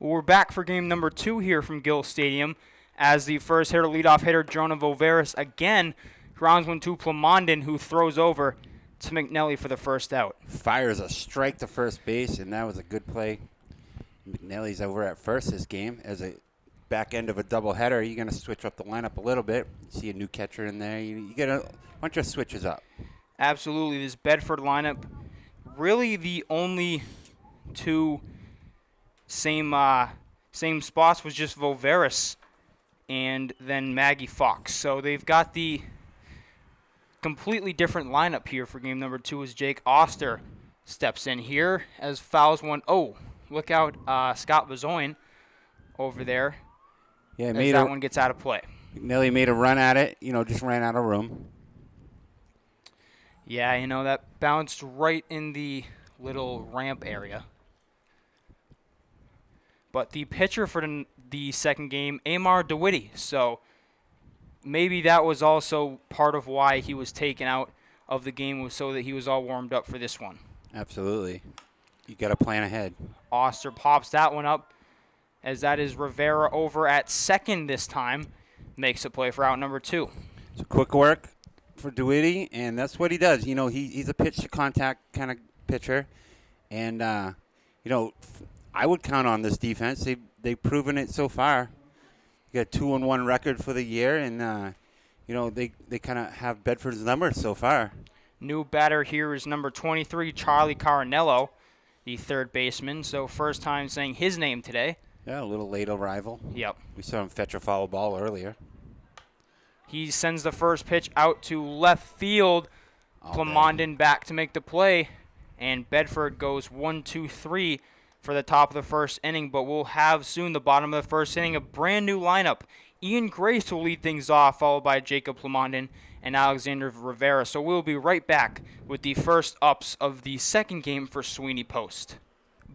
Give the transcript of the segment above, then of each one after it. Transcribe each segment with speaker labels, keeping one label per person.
Speaker 1: Well, we're back for game number 2 here from Gill Stadium as the first hitter, leadoff hitter, Jonah Voveris, again grounds one to Plamondon, who throws over to McNelly for the first out.
Speaker 2: Fires a strike to first base, and that was a good play. McNelly's over at first this game. As a back end of a doubleheader, you're going to switch up the lineup a little bit. See a new catcher in there. You get a bunch of switches up.
Speaker 1: Absolutely. This Bedford lineup, really the only two same spots was just Voveris and then Maggie Fox. So they've got the completely different lineup here for game number 2 as Jake Oster steps in here as fouls one. Oh, look out, Scott Bazoin over there.
Speaker 2: Yeah,
Speaker 1: as that one gets out of play.
Speaker 2: McNelly made a run at it, just ran out of room.
Speaker 1: Yeah, that bounced right in the little ramp area. But the pitcher for the second game, Amar DeWitty. So maybe that was also part of why he was taken out of the game, was so that he was all warmed up for this one.
Speaker 2: Absolutely. You got to plan ahead.
Speaker 1: Oster pops that one up, as that is Rivera over at second this time. Makes a play for out number 2.
Speaker 2: So quick work for DeWitty, and that's what he does. He's a pitch-to-contact kind of pitcher. And, I would count on this defense. They've proven it so far. You got a 2-1 record for the year, and, they kind of have Bedford's number so far.
Speaker 1: New batter here is number 23, Charlie Carinello, the third baseman. So first time saying his name today.
Speaker 2: Yeah, a little late arrival.
Speaker 1: Yep.
Speaker 2: We saw him fetch a foul ball earlier.
Speaker 1: He sends the first pitch out to left field. Plamondon back to make the play. And Bedford goes 1-2-3 for the top of the first inning. But we'll have soon the bottom of the first inning, a brand new lineup. Ian Grace will lead things off, followed by Jacob Plamondon and Alexander Rivera. So we'll be right back with the first ups of the second game for Sweeney Post.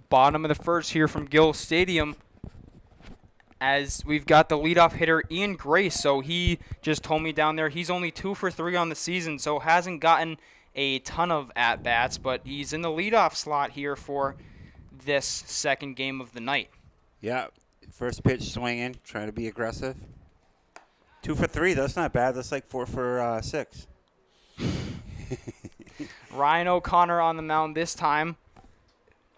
Speaker 1: Bottom of the first here from Gill Stadium, as we've got the leadoff hitter Ian Grace. So he just told me down there he's only 2 for 3 on the season, so hasn't gotten a ton of at-bats, but he's in the leadoff slot here for this second game of the night.
Speaker 2: Yeah, first pitch swinging, trying to be aggressive. 2 for 3, that's not bad. That's like 4 for 6.
Speaker 1: Ryan O'Connor on the mound this time.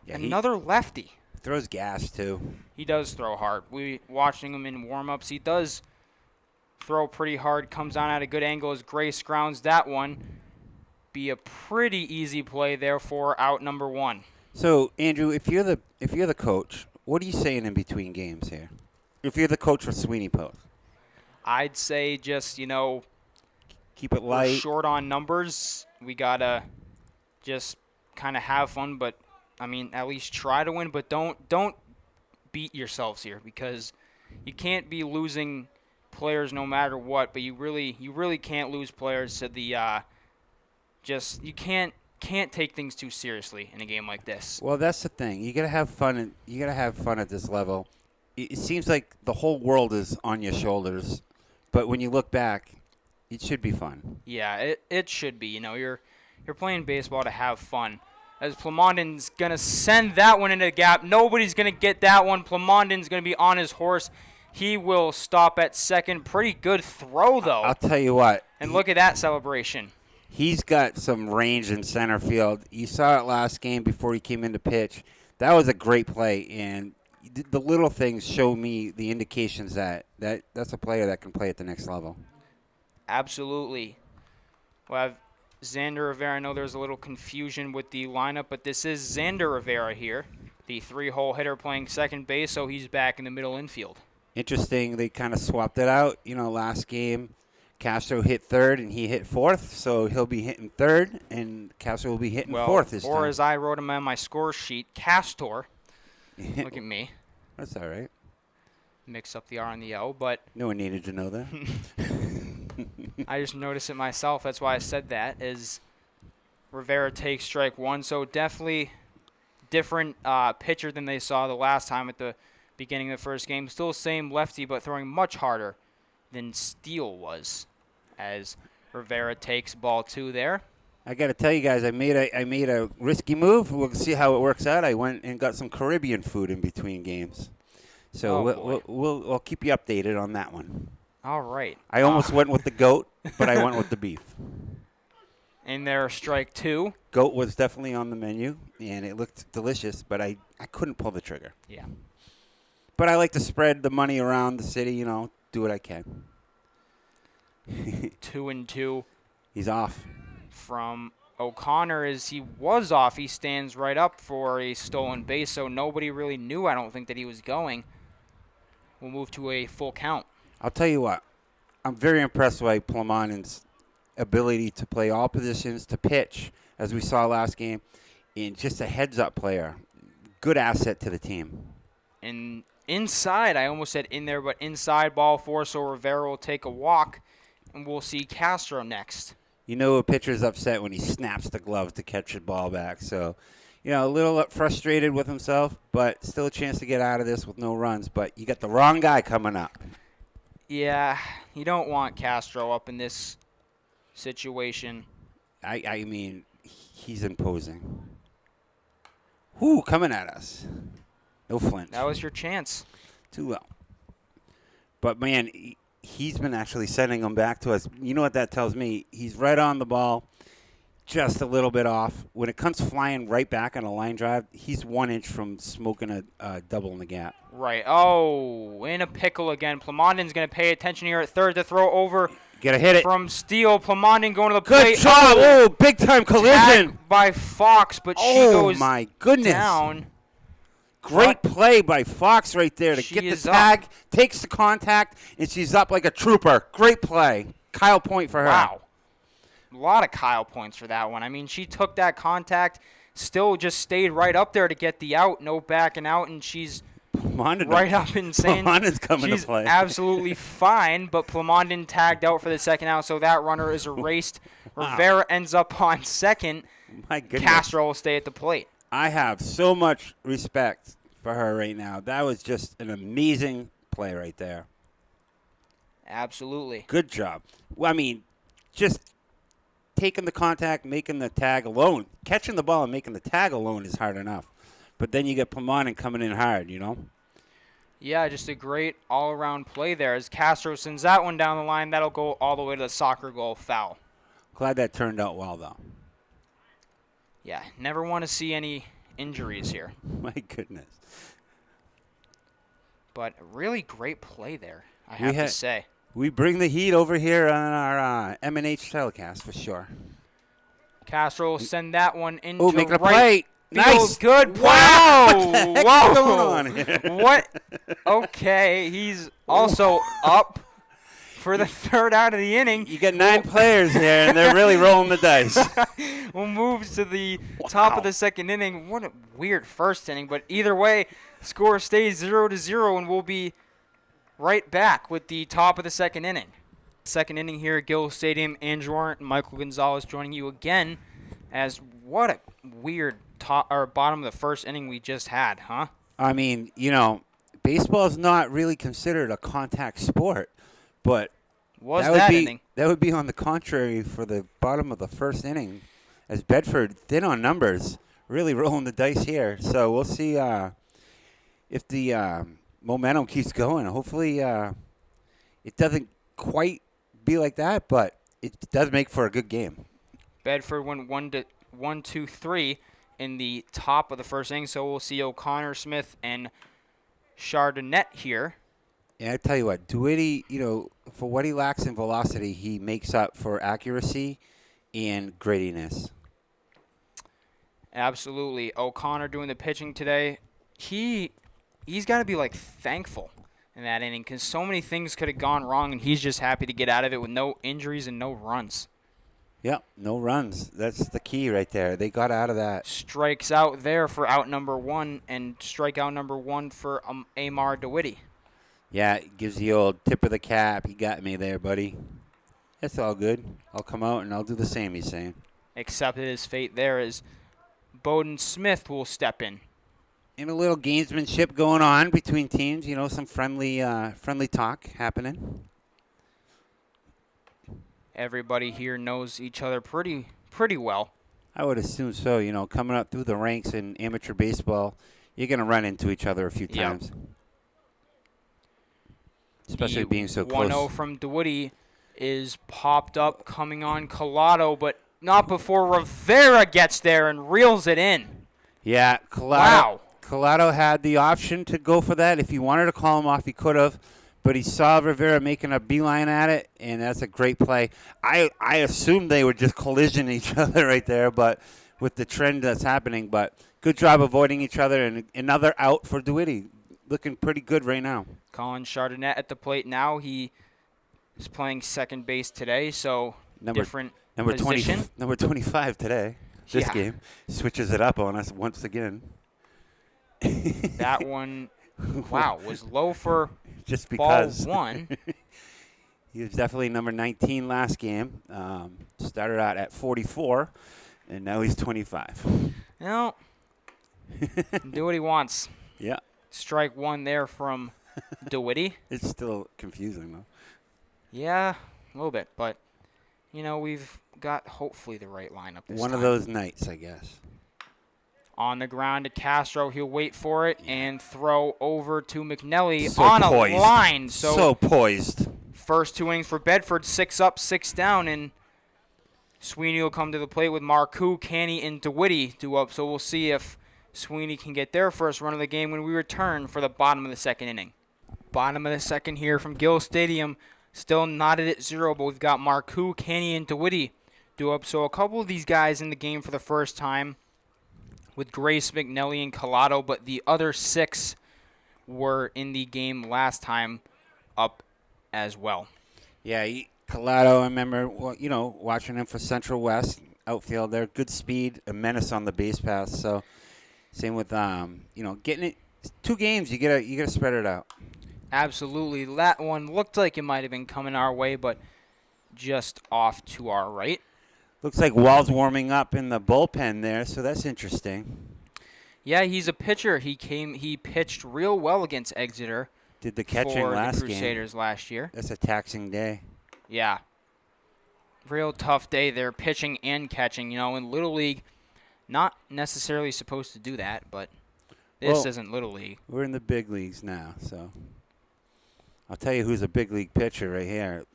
Speaker 1: Yeah, another lefty.
Speaker 2: Throws gas, too.
Speaker 1: He does throw hard. Watching him in warm-ups, he does throw pretty hard. Comes on at a good angle as Grace grounds that one. Be a pretty easy play there for out number 1.
Speaker 2: So, Andrew, if you're the coach, what are you saying in between games here? If you're the coach for Sweeney Post,
Speaker 1: I'd say just
Speaker 2: keep it light.
Speaker 1: We're short on numbers. We gotta just kind of have fun, but at least try to win. But don't beat yourselves here, because you can't be losing players no matter what. But you really can't lose players to the you can't take things too seriously in a game like this.
Speaker 2: Well, that's the thing. You gotta have fun, and you gotta have fun at this level. It seems like the whole world is on your shoulders, but when you look back, it should be fun.
Speaker 1: Yeah, it should be. You're playing baseball to have fun. As Plamondon's gonna send that one into the gap, nobody's gonna get that one. Plamondon's gonna be on his horse. He will stop at second. Pretty good throw though.
Speaker 2: I'll tell you what.
Speaker 1: And look at that celebration.
Speaker 2: He's got some range in center field. You saw it last game before he came into pitch. That was a great play, and the little things show me the indications that that's a player that can play at the next level.
Speaker 1: Absolutely. We'll have Xander Rivera. I know there's a little confusion with the lineup, but this is Xander Rivera here, the 3-hole hitter playing second base, so he's back in the middle infield.
Speaker 2: Interesting, they kind of swapped it out. Last game, Castro hit third and he hit fourth, so he'll be hitting third, and Castro will be hitting fourth this time.
Speaker 1: Or as I wrote him on my score sheet, Castor. Look at me.
Speaker 2: That's all right.
Speaker 1: Mix up the R and the O, but
Speaker 2: no one needed to know that.
Speaker 1: I just noticed it myself. That's why I said that, as Rivera takes strike 1. So definitely different pitcher than they saw the last time at the beginning of the first game. Still the same lefty, but throwing much harder than Steele was, as Rivera takes ball 2 there.
Speaker 2: I got to tell you guys, I made a risky move. We'll see how it works out. I went and got some Caribbean food in between games. So
Speaker 1: Oh, boy.
Speaker 2: we'll keep you updated on that one.
Speaker 1: All right.
Speaker 2: I almost went with the goat, but I went with the beef.
Speaker 1: In there, strike 2.
Speaker 2: Goat was definitely on the menu, and it looked delicious, but I couldn't pull the trigger.
Speaker 1: Yeah.
Speaker 2: But I like to spread the money around the city, do what I can.
Speaker 1: 2-2
Speaker 2: He's off.
Speaker 1: from O'Connor as he was off. He stands right up for a stolen base, so nobody really knew, I don't think, that he was going. We'll move to a full count.
Speaker 2: I'll tell you what. I'm very impressed by Plamondon's ability to play all positions, to pitch, as we saw last game, and just a heads-up player. Good asset to the team.
Speaker 1: And inside, I almost said in there, but inside ball 4, so Rivera will take a walk, and we'll see Castro next.
Speaker 2: You know a pitcher's upset when he snaps the glove to catch the ball back. So, a little frustrated with himself, but still a chance to get out of this with no runs. But you got the wrong guy coming up.
Speaker 1: Yeah, you don't want Castro up in this situation.
Speaker 2: I mean, he's imposing. Whoo, coming at us. No flinch.
Speaker 1: That was your chance.
Speaker 2: Too low. But, man, he's been actually sending them back to us. You know what that tells me? He's right on the ball, just a little bit off. When it comes flying right back on a line drive, he's 1 inch from smoking a double in the gap.
Speaker 1: Right. Oh, in a pickle again. Plamondon's going to pay attention here at third to throw over
Speaker 2: Gotta hit it.
Speaker 1: from Steele. Plamondon going to the
Speaker 2: Good
Speaker 1: plate.
Speaker 2: job. Oh, big-time collision.
Speaker 1: Tagged by Fox, but she goes
Speaker 2: my goodness.
Speaker 1: down.
Speaker 2: Great play by Fox right there to
Speaker 1: She
Speaker 2: get the
Speaker 1: is
Speaker 2: tag, takes the contact, and she's up like a trooper. Great play. Kyle point for her.
Speaker 1: Wow. A lot of Kyle points for that one. I mean, she took that contact, still just stayed right up there to get the out, no backing out, and she's right up and saying
Speaker 2: Plamondon's coming
Speaker 1: she's
Speaker 2: to play.
Speaker 1: absolutely fine, but Plamondon tagged out for the second out, so that runner is erased.
Speaker 2: Wow.
Speaker 1: Rivera ends up on second.
Speaker 2: My goodness.
Speaker 1: Castro will stay at the plate.
Speaker 2: I have so much respect for her right now. That was just an amazing play right there.
Speaker 1: Absolutely.
Speaker 2: Good job. Well, I mean, just taking the contact, making the tag alone. Catching the ball and making the tag alone is hard enough. But then you get Plamondon coming in hard,
Speaker 1: Yeah, just a great all-around play there. As Castro sends that one down the line, that'll go all the way to the soccer goal foul.
Speaker 2: Glad that turned out well, though.
Speaker 1: Yeah, never want to see any injuries here.
Speaker 2: My goodness.
Speaker 1: But really great play there, I have to say.
Speaker 2: We bring the heat over here on our M&H telecast for sure.
Speaker 1: Castro will send that one into
Speaker 2: Oh, making a
Speaker 1: right
Speaker 2: play.
Speaker 1: field.
Speaker 2: Nice.
Speaker 1: Good.
Speaker 2: Wow.
Speaker 1: Wow.
Speaker 2: What the heck's
Speaker 1: Whoa.
Speaker 2: going on here?
Speaker 1: What? Okay, he's also up for the third out of the inning.
Speaker 2: You got 9 players here, and they're really rolling the dice.
Speaker 1: We'll move to the top of the second inning. What a weird first inning, but either way, score stays 0-0, and we'll be right back with the top of the second inning. Second inning here at Gill Stadium. Andrew Arndt and Michael Gonzalez joining you again. As what a weird bottom of the first inning we just had, huh?
Speaker 2: I mean, baseball is not really considered a contact sport, but
Speaker 1: Inning?
Speaker 2: That would be on the contrary for the bottom of the first inning, as Bedford, thin on numbers, really rolling the dice here. So we'll see if the momentum keeps going. Hopefully it doesn't quite be like that, but it does make for a good game.
Speaker 1: Bedford went 1-2-3 in the top of the first inning, so we'll see O'Connor, Smith, and Chardonnay here.
Speaker 2: Yeah, I tell you what, Duity, for what he lacks in velocity, he makes up for accuracy and grittiness.
Speaker 1: Absolutely. O'Connor doing the pitching today. He's got to be, thankful in that inning because so many things could have gone wrong, and he's just happy to get out of it with no injuries and no runs.
Speaker 2: Yep, no runs. That's the key right there. They got out of that.
Speaker 1: Strikes out there for out number 1 and strikeout number 1 for Amar DeWitty.
Speaker 2: Yeah, it gives the old tip of the cap. You got me there, buddy. That's all good. I'll come out and I'll do the same, he's saying.
Speaker 1: Accepted his fate there as Bowden Smith will step in.
Speaker 2: And a little gamesmanship going on between teams. Some friendly talk happening.
Speaker 1: Everybody here knows each other pretty well.
Speaker 2: I would assume so. Coming up through the ranks in amateur baseball, you're going to run into each other a few times. especially
Speaker 1: The
Speaker 2: being so
Speaker 1: 1-0
Speaker 2: close.
Speaker 1: from DeWitty is popped up, coming on Collado, but not before Rivera gets there and reels it in.
Speaker 2: Yeah, Collado.
Speaker 1: Wow.
Speaker 2: Collado had the option to go for that. If he wanted to call him off, he could have. But he saw Rivera making a beeline at it, and that's a great play. I assumed they were just collision each other right there, but with the trend that's happening. But good job avoiding each other, and another out for DeWitty. Looking pretty good right now.
Speaker 1: Colin Chardonnay at the plate now. He is playing second base today, so different position.
Speaker 2: Number 25 today. This
Speaker 1: Yeah.
Speaker 2: game switches it up on us once again.
Speaker 1: That one, wow, was low for
Speaker 2: just
Speaker 1: ball
Speaker 2: because.
Speaker 1: 1.
Speaker 2: He was definitely number 19 last game. Started out at 44, and now he's 25.
Speaker 1: No, do what he wants.
Speaker 2: Yeah.
Speaker 1: Strike 1 there from DeWitty.
Speaker 2: It's still confusing, though.
Speaker 1: Yeah, a little bit, but, we've got hopefully the right lineup this
Speaker 2: One
Speaker 1: time.
Speaker 2: of those nights, I guess.
Speaker 1: On the ground to Castro. He'll wait for it and throw over to McNelly
Speaker 2: So
Speaker 1: on
Speaker 2: poised.
Speaker 1: a line.
Speaker 2: So poised.
Speaker 1: First 2 innings for Bedford, 6 up, 6 down, and Sweeney will come to the plate with Marcoux, Canny, and DeWitty due up. So we'll see if Sweeney can get their first run of the game when we return for the bottom of the second inning. Bottom of the second here from Gill Stadium. Still knotted at 0, but we've got Marcoux, Canny, and DeWitty due up. So a couple of these guys in the game for the first time with Grace, McNelly, and Collado, but the other 6 were in the game last time up as well.
Speaker 2: Yeah, Collado, I remember, watching him for Central West outfield there. Good speed, a menace on the base pass. So same with, getting it. 2 games, you gotta spread it out.
Speaker 1: Absolutely. That one looked like it might have been coming our way, but just off to our right.
Speaker 2: Looks like Wall's warming up in the bullpen there, so that's interesting.
Speaker 1: Yeah, he's a pitcher. He pitched real well against Exeter.
Speaker 2: Did the catching
Speaker 1: for
Speaker 2: last
Speaker 1: the Crusaders
Speaker 2: game.
Speaker 1: last year.
Speaker 2: That's a taxing day.
Speaker 1: Yeah. Real tough day there, pitching and catching. In Little League, not necessarily supposed to do that, but this isn't Little League.
Speaker 2: We're in the big leagues now, so I'll tell you who's a big league pitcher right here.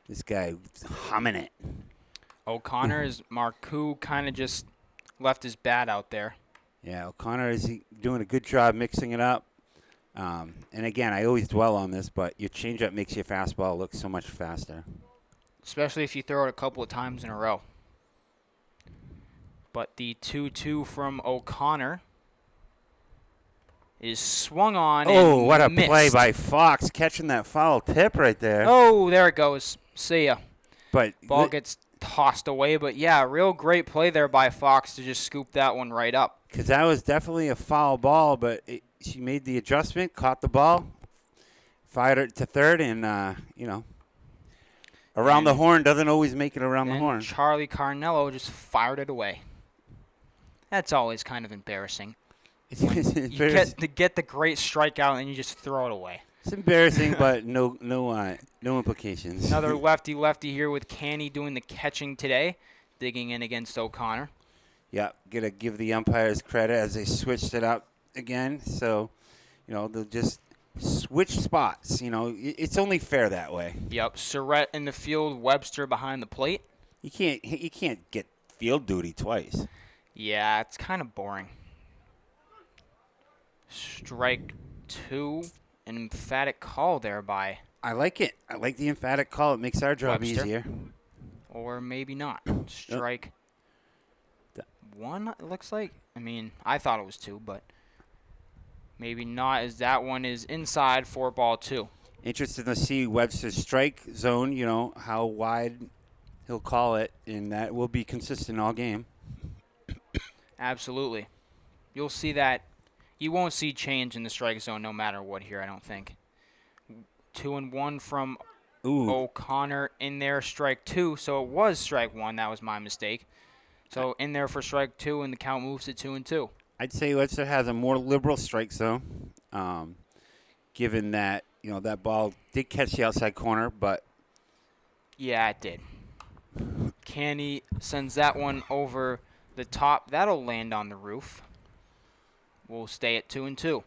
Speaker 2: This guy humming it.
Speaker 1: O'Connor is Marcoux kind of just left his bat out there.
Speaker 2: Yeah, O'Connor is doing a good job mixing it up. And again, I always dwell on this, but your changeup makes your fastball look so much faster.
Speaker 1: Especially if you throw it a couple of times in a row. But the 2-2 from O'Connor is swung on and
Speaker 2: what a
Speaker 1: missed.
Speaker 2: play by Fox, catching that foul tip right there.
Speaker 1: Oh, there it goes. See ya.
Speaker 2: But
Speaker 1: Ball gets tossed away, but yeah, real great play there by Fox to just scoop that one right up.
Speaker 2: Because that was definitely a foul ball, but she made the adjustment, caught the ball, fired it to third, and, around the horn doesn't always make it around the horn.
Speaker 1: Charlie Carnello just fired it away. That's always kind of embarrassing. You get the great strikeout and you just throw it away.
Speaker 2: It's embarrassing, but no implications.
Speaker 1: Another lefty here with Canny doing the catching today, digging in against O'Connor.
Speaker 2: Yeah, gotta give the umpires credit as they switched it up again. So, they'll just switch spots. It's only fair that way.
Speaker 1: Yep, Surratt in the field, Webster behind the plate.
Speaker 2: You can't get field duty twice.
Speaker 1: Yeah, it's kind of boring. Strike 2, an emphatic call there by
Speaker 2: I like it. I like the emphatic call. It makes our job
Speaker 1: Webster.
Speaker 2: easier.
Speaker 1: Or maybe not. Strike 1, it looks like. I mean, I thought it was 2, but maybe not, as that one is inside for ball 2.
Speaker 2: Interested to see Webster's strike zone, how wide he'll call it, and that will be consistent all game.
Speaker 1: Absolutely. You'll see that. You won't see change in the strike zone no matter what here, I don't think. 2-1 from O'Connor in there, strike 2. So it was strike 1. That was my mistake. So in there for strike 2, and the count moves to 2-2.
Speaker 2: I'd say Webster has a more liberal strike zone, given that, that ball did catch the outside corner, but.
Speaker 1: Yeah, it did. Canny sends that one over the top. That'll land on the roof. We'll stay at 2-2.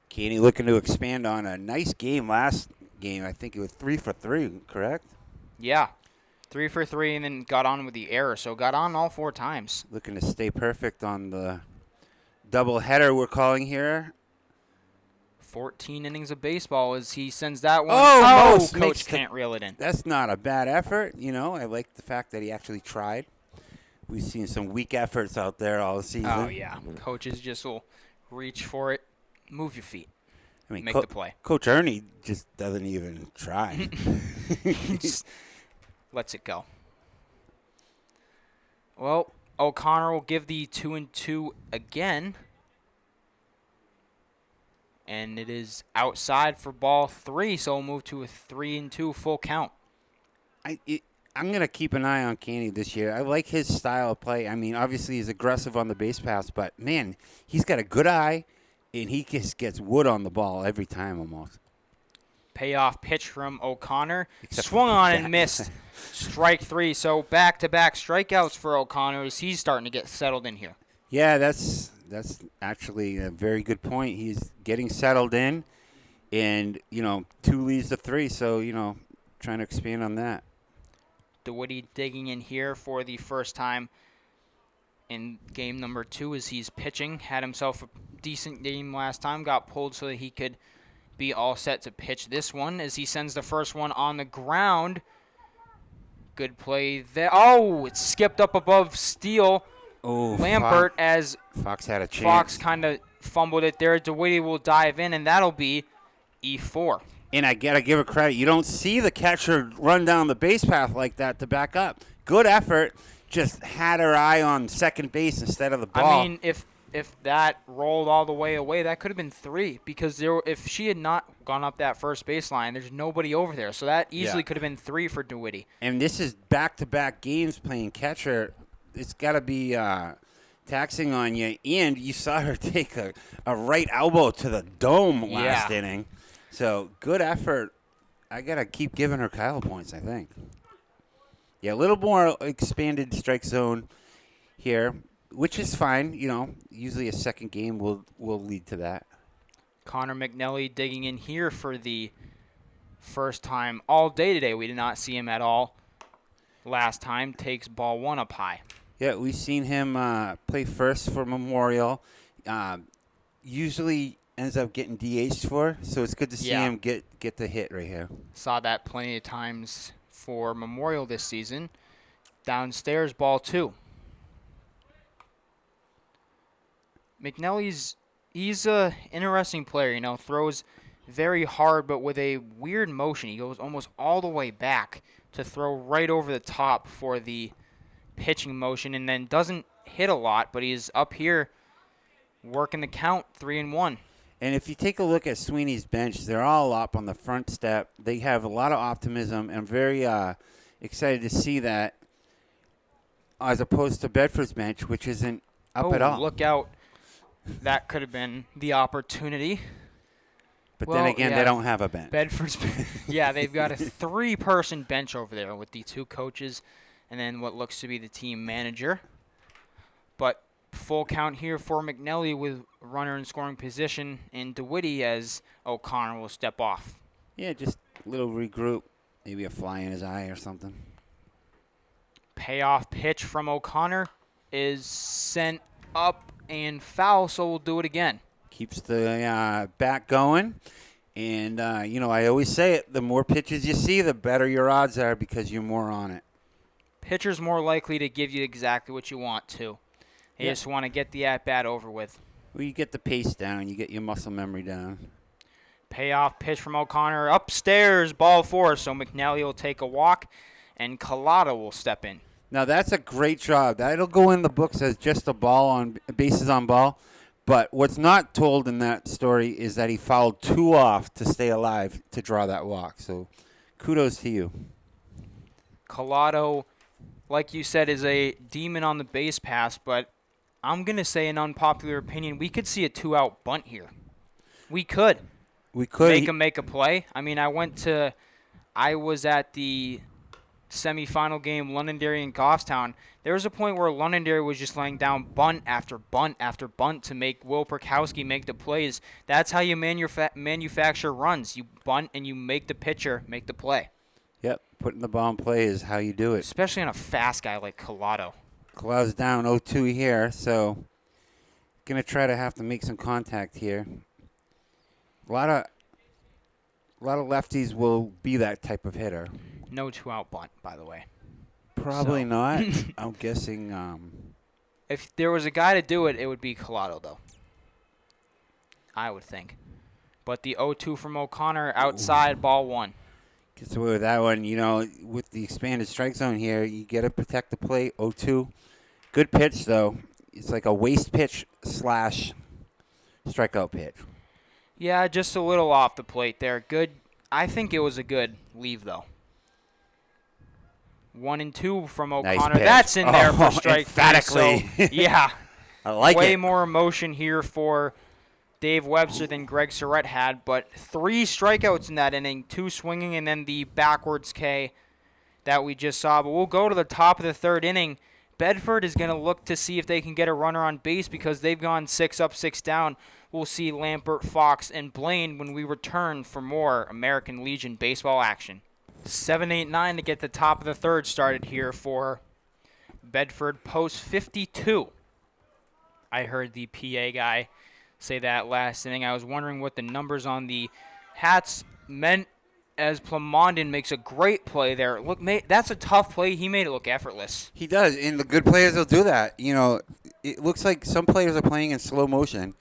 Speaker 2: Caney looking to expand on a nice game last game. I think it was 3 for 3, correct?
Speaker 1: Yeah. 3 for 3 and then got on with the error. So got on all 4 times.
Speaker 2: Looking to stay perfect on the double header we're calling here.
Speaker 1: 14 innings of baseball as he sends that one.
Speaker 2: Oh,
Speaker 1: Coach can't reel it in.
Speaker 2: That's not a bad effort. I like the fact that he actually tried. We've seen some weak efforts out there all season.
Speaker 1: Oh, yeah. Coaches just will reach for it, move your feet, make the play.
Speaker 2: Coach Ernie just doesn't even try.
Speaker 1: He just lets it go. Well, O'Connor will give the 2-2 again. And it is outside for ball 3, so we'll move to a 3-2 full count.
Speaker 2: I'm going to keep an eye on Caney this year. I like his style of play. I mean, obviously he's aggressive on the base pass, but, man, he's got a good eye, and he just gets wood on the ball every time almost.
Speaker 1: Payoff pitch from O'Connor. Swung on and missed. Strike 3, so back-to-back strikeouts for O'Connor as he's starting to get settled in here.
Speaker 2: Yeah, that's actually a very good point. He's getting settled in, and, 2 leads to 3, so, trying to expand on that.
Speaker 1: DeWitty digging in here for the first time in game number 2 as he's pitching. Had himself a decent game last time. Got pulled so that he could be all set to pitch this one as he sends the first one on the ground. Good play there. Oh, it skipped up above Steele.
Speaker 2: Oh,
Speaker 1: Lambert as
Speaker 2: Fox had a chance.
Speaker 1: Fox kind of fumbled it there. DeWitty will dive in, and that'll be E4.
Speaker 2: And I got to give her credit. You don't see the catcher run down the base path like that to back up. Good effort. Just had her eye on second base instead of the ball.
Speaker 1: I mean, if that rolled all the way away, that could have been 3 because if she had not gone up that first baseline, there's nobody over there. So that easily could have been 3 for DeWitty.
Speaker 2: And this is back-to-back games playing catcher. It's got to be taxing on you. And you saw her take a right elbow to the dome last inning. So, good effort. I got to keep giving her Kyle points, I think. Yeah, a little more expanded strike zone here, which is fine. Usually a second game will lead to that.
Speaker 1: Connor McNelly digging in here for the first time all day today. We did not see him at all last time. Takes ball 1 up high.
Speaker 2: Yeah, we've seen him play first for Memorial. Usually ends up getting DH for, so it's good to see him get the hit right here. Saw
Speaker 1: that plenty of times for Memorial this season. Downstairs, ball 2. McNelly's he's a interesting player. Throws very hard, but with a weird motion. He goes almost all the way back to throw right over the top for the pitching motion, and then doesn't hit a lot, but he's up here working the count 3-1.
Speaker 2: And if you take a look at Sweeney's bench, they're all up on the front step. They have a lot of optimism, and I'm very excited to see that as opposed to Bedford's bench, which isn't up at all.
Speaker 1: Look out. That could have been the opportunity.
Speaker 2: But then again, they don't have a bench.
Speaker 1: Bedford's they've got a 3-person bench over there with the 2 coaches and then what looks to be the team manager. But full count here for McNelly with runner in scoring position and DeWitty as O'Connor will step off.
Speaker 2: Yeah, just a little regroup. Maybe a fly in his eye or something.
Speaker 1: Payoff pitch from O'Connor is sent up and foul, so we'll do it again.
Speaker 2: Keeps the bat going. And, I always say it, the more pitches you see, the better your odds are because you're more on it.
Speaker 1: Pitcher's more likely to give you exactly what you want to. You just want to get the at-bat over with.
Speaker 2: Well, you get the pace down. You get your muscle memory down.
Speaker 1: Payoff pitch from O'Connor upstairs, ball 4. So McNally will take a walk, and Collado will step in.
Speaker 2: Now, that's a great job. That'll go in the books as just a ball on bases on ball. But what's not told in that story is that he fouled 2 off to stay alive to draw that walk. So kudos to you.
Speaker 1: Collado, like you said, is a demon on the base pass, but I'm going to say an unpopular opinion. We could see a 2-out bunt here. We could.
Speaker 2: We could.
Speaker 1: Make a play. I mean, I was at the semifinal game, Londonderry and Goffstown, there was a point where Londonderry was just laying down bunt after bunt after bunt to make Will Perkowski make the plays. That's how you manufacture runs. You bunt and you make the pitcher make the play.
Speaker 2: Yep, putting the ball in play is how you do it.
Speaker 1: Especially on a fast guy like Collado.
Speaker 2: Clouds down 0-2 here, so going to try to have to make some contact here. A lot of lefties will be that type of hitter.
Speaker 1: No 2-out bunt, by the way.
Speaker 2: Probably not. I'm guessing.
Speaker 1: If there was a guy to do it, it would be Collado, though. I would think. But the 0-2 from O'Connor, outside, ball 1.
Speaker 2: Gets away with that one. You know, with the expanded strike zone here, you got to protect the plate. 0-2. Good pitch, though. It's like a waste pitch / strikeout pitch.
Speaker 1: Yeah, just a little off the plate there. Good. I think it was a good leave, though. 1-2 from O'Connor.
Speaker 2: Nice
Speaker 1: That's in there for strike
Speaker 2: emphatically.
Speaker 1: three. So, yeah.
Speaker 2: I like
Speaker 1: Way
Speaker 2: it.
Speaker 1: more emotion here for Dave Webster than Greg Surratt had, but 3 strikeouts in that inning, 2 swinging, and then the backwards K that we just saw. But we'll go to the top of the 3rd inning. Bedford is going to look to see if they can get a runner on base because they've gone 6 up, 6 down. We'll see Lampert, Fox, and Blaine when we return for more American Legion baseball action. 7-8-9 to get the top of the 3rd started here for Bedford post 52. I heard the PA guy say that last inning. I was wondering what the numbers on the hats meant as Plamondon makes a great play there. Look, that's a tough play. He made it look effortless.
Speaker 2: He does, and the good players will do that. You know, it looks like some players are playing in slow motion,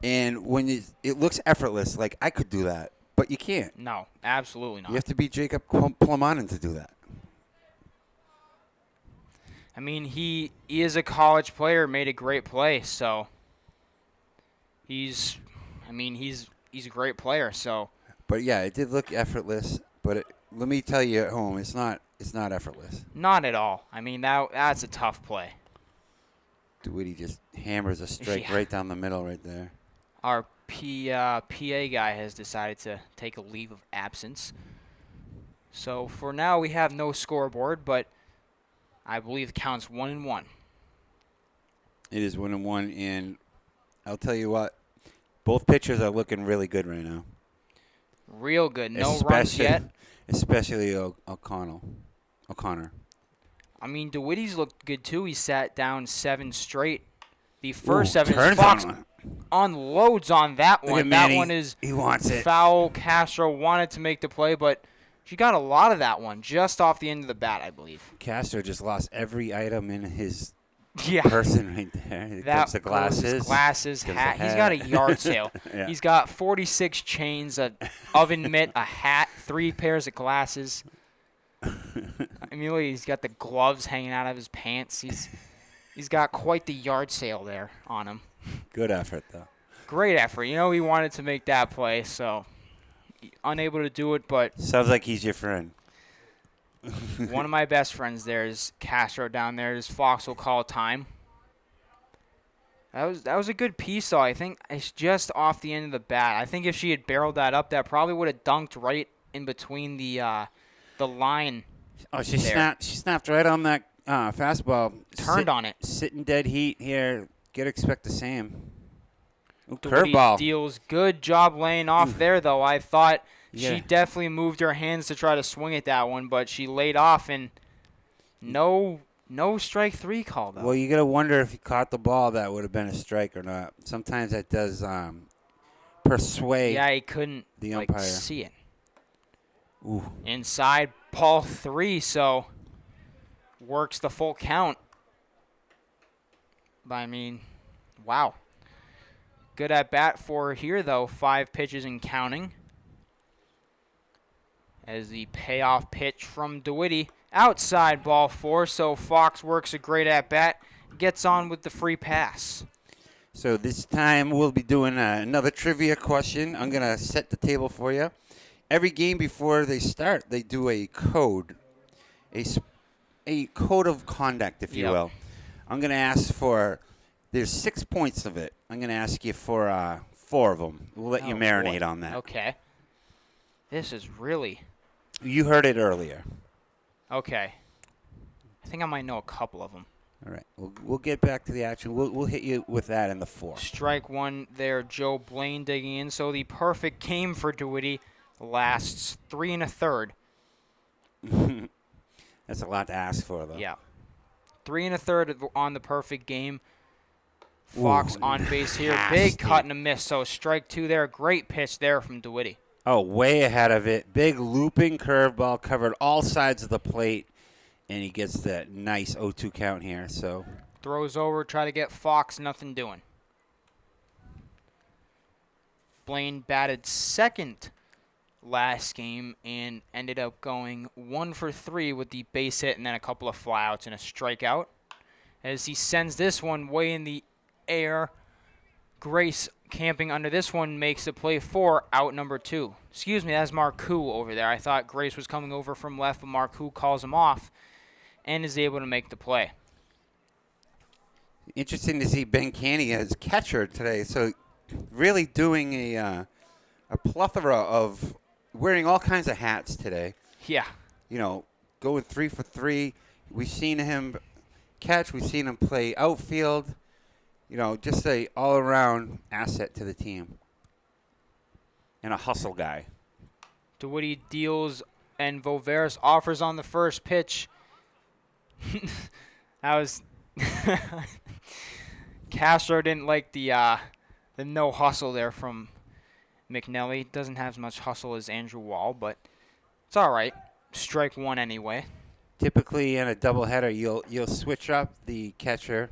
Speaker 2: and when it looks effortless, like I could do that, but you can't.
Speaker 1: No, absolutely not.
Speaker 2: You have to be Jacob Plamondon to do that.
Speaker 1: I mean, he is a college player, made a great play, so he's a great player, so.
Speaker 2: But yeah, it did look effortless. But let me tell you at home, it's not effortless.
Speaker 1: Not at all. I mean, that's a tough play.
Speaker 2: DeWitty just hammers a strike right down the middle right there.
Speaker 1: Our PA guy has decided to take a leave of absence. So for now, we have no scoreboard, but I believe it counts 1-1.
Speaker 2: It is 1-1, and I'll tell you what, both pitchers are looking really good right now.
Speaker 1: Real good. No runs yet.
Speaker 2: Especially O'Connor.
Speaker 1: I mean, DeWitty's looked good, too. He sat down 7 straight. The first 7
Speaker 2: turns
Speaker 1: is Fox
Speaker 2: on
Speaker 1: unloads on that one. That one is
Speaker 2: he wants it.
Speaker 1: Foul. Castro wanted to make the play, but she got a lot of that one just off the end of the bat, I believe.
Speaker 2: Castro just lost every item in his
Speaker 1: Yeah.
Speaker 2: person right there. He
Speaker 1: That
Speaker 2: gives the glasses.
Speaker 1: his glasses,
Speaker 2: gives
Speaker 1: hat.
Speaker 2: the
Speaker 1: He's got a yard sale.
Speaker 2: Yeah.
Speaker 1: He's got 46 chains, an oven mitt, a hat, 3 pairs of glasses. I mean, look, he's got the gloves hanging out of his pants. He's got quite the yard sale there on him.
Speaker 2: Good effort, though.
Speaker 1: Great effort. You know, he wanted to make that play, so unable to do it, but
Speaker 2: Sounds like he's your friend.
Speaker 1: one of my best friends there is Castro down there. His Fox will call time. That was a good piece, though. I think it's just off the end of the bat. I think if she had barreled that up, that probably would have dunked right in between the line.
Speaker 2: Oh, she
Speaker 1: there.
Speaker 2: snapped right on that fastball.
Speaker 1: Turned on it.
Speaker 2: Sitting dead heat here. Get expect the same. Ooh,
Speaker 1: DeWitty
Speaker 2: curveball.
Speaker 1: deals. Good job laying off there, though. I thought
Speaker 2: Yeah.
Speaker 1: she definitely moved her hands to try to swing at that one, but she laid off, and no strike 3 call, though.
Speaker 2: Well, you got to wonder if he caught the ball, that would have been a strike or not. Sometimes that does persuade
Speaker 1: Yeah, he couldn't
Speaker 2: the umpire.
Speaker 1: see it.
Speaker 2: Ooh.
Speaker 1: Inside, ball 3, so works the full count. But, I mean, wow. Good at bat for her here, though. 5 pitches and counting. As the payoff pitch from DeWitty. Outside, ball 4, so Fox works a great at bat. Gets on with the free pass.
Speaker 2: So this time we'll be doing another trivia question. I'm going to set the table for you. Every game before they start, they do a code, a code of conduct, if you
Speaker 1: Yep.
Speaker 2: will. I'm going to ask for, there's 6 points of it. I'm going to ask you for 4 of them. We'll let you marinate
Speaker 1: boy.
Speaker 2: on that.
Speaker 1: Okay. This is really...
Speaker 2: You heard it earlier.
Speaker 1: Okay. I think I might know a couple of them.
Speaker 2: All right, we'll get back to the action. We'll hit you with that in the fourth.
Speaker 1: Strike one there, Joe Blaine digging in. So the perfect game for DeWitty lasts 3 1/3.
Speaker 2: That's a lot to ask for, though.
Speaker 1: Yeah. 3 1/3 on the perfect game. Fox on base here. Big cut and a miss. So strike two there. Great pitch there from DeWitty.
Speaker 2: Oh, way ahead of it. Big looping curveball, covered all sides of the plate, and he gets that nice 0-2 count here. So
Speaker 1: Throws over, try to get Fox, nothing doing. Blaine batted second last game and ended up going 1 for 3 with the base hit and then a couple of flyouts and a strikeout. As he sends this one way in the air, Grace camping under this one makes the play for out number 2. Excuse me, that's Marcoux over there. I thought Grace was coming over from left, but Marcoux calls him off and is able to make the play.
Speaker 2: interesting to see Ben Canny as catcher today. So really doing a plethora of wearing all kinds of hats today.
Speaker 1: Yeah.
Speaker 2: You know, going 3 for 3. We've seen him catch. We've seen him play outfield. You know, just a all-around asset to the team. And a hustle guy.
Speaker 1: DeWitty deals and Voveris offers on the first pitch. That was Castro didn't like the no hustle there from McNelly. Doesn't have as much hustle as Andrew Wall, but it's all right. Strike one anyway.
Speaker 2: Typically in a doubleheader, you'll switch up the catcher.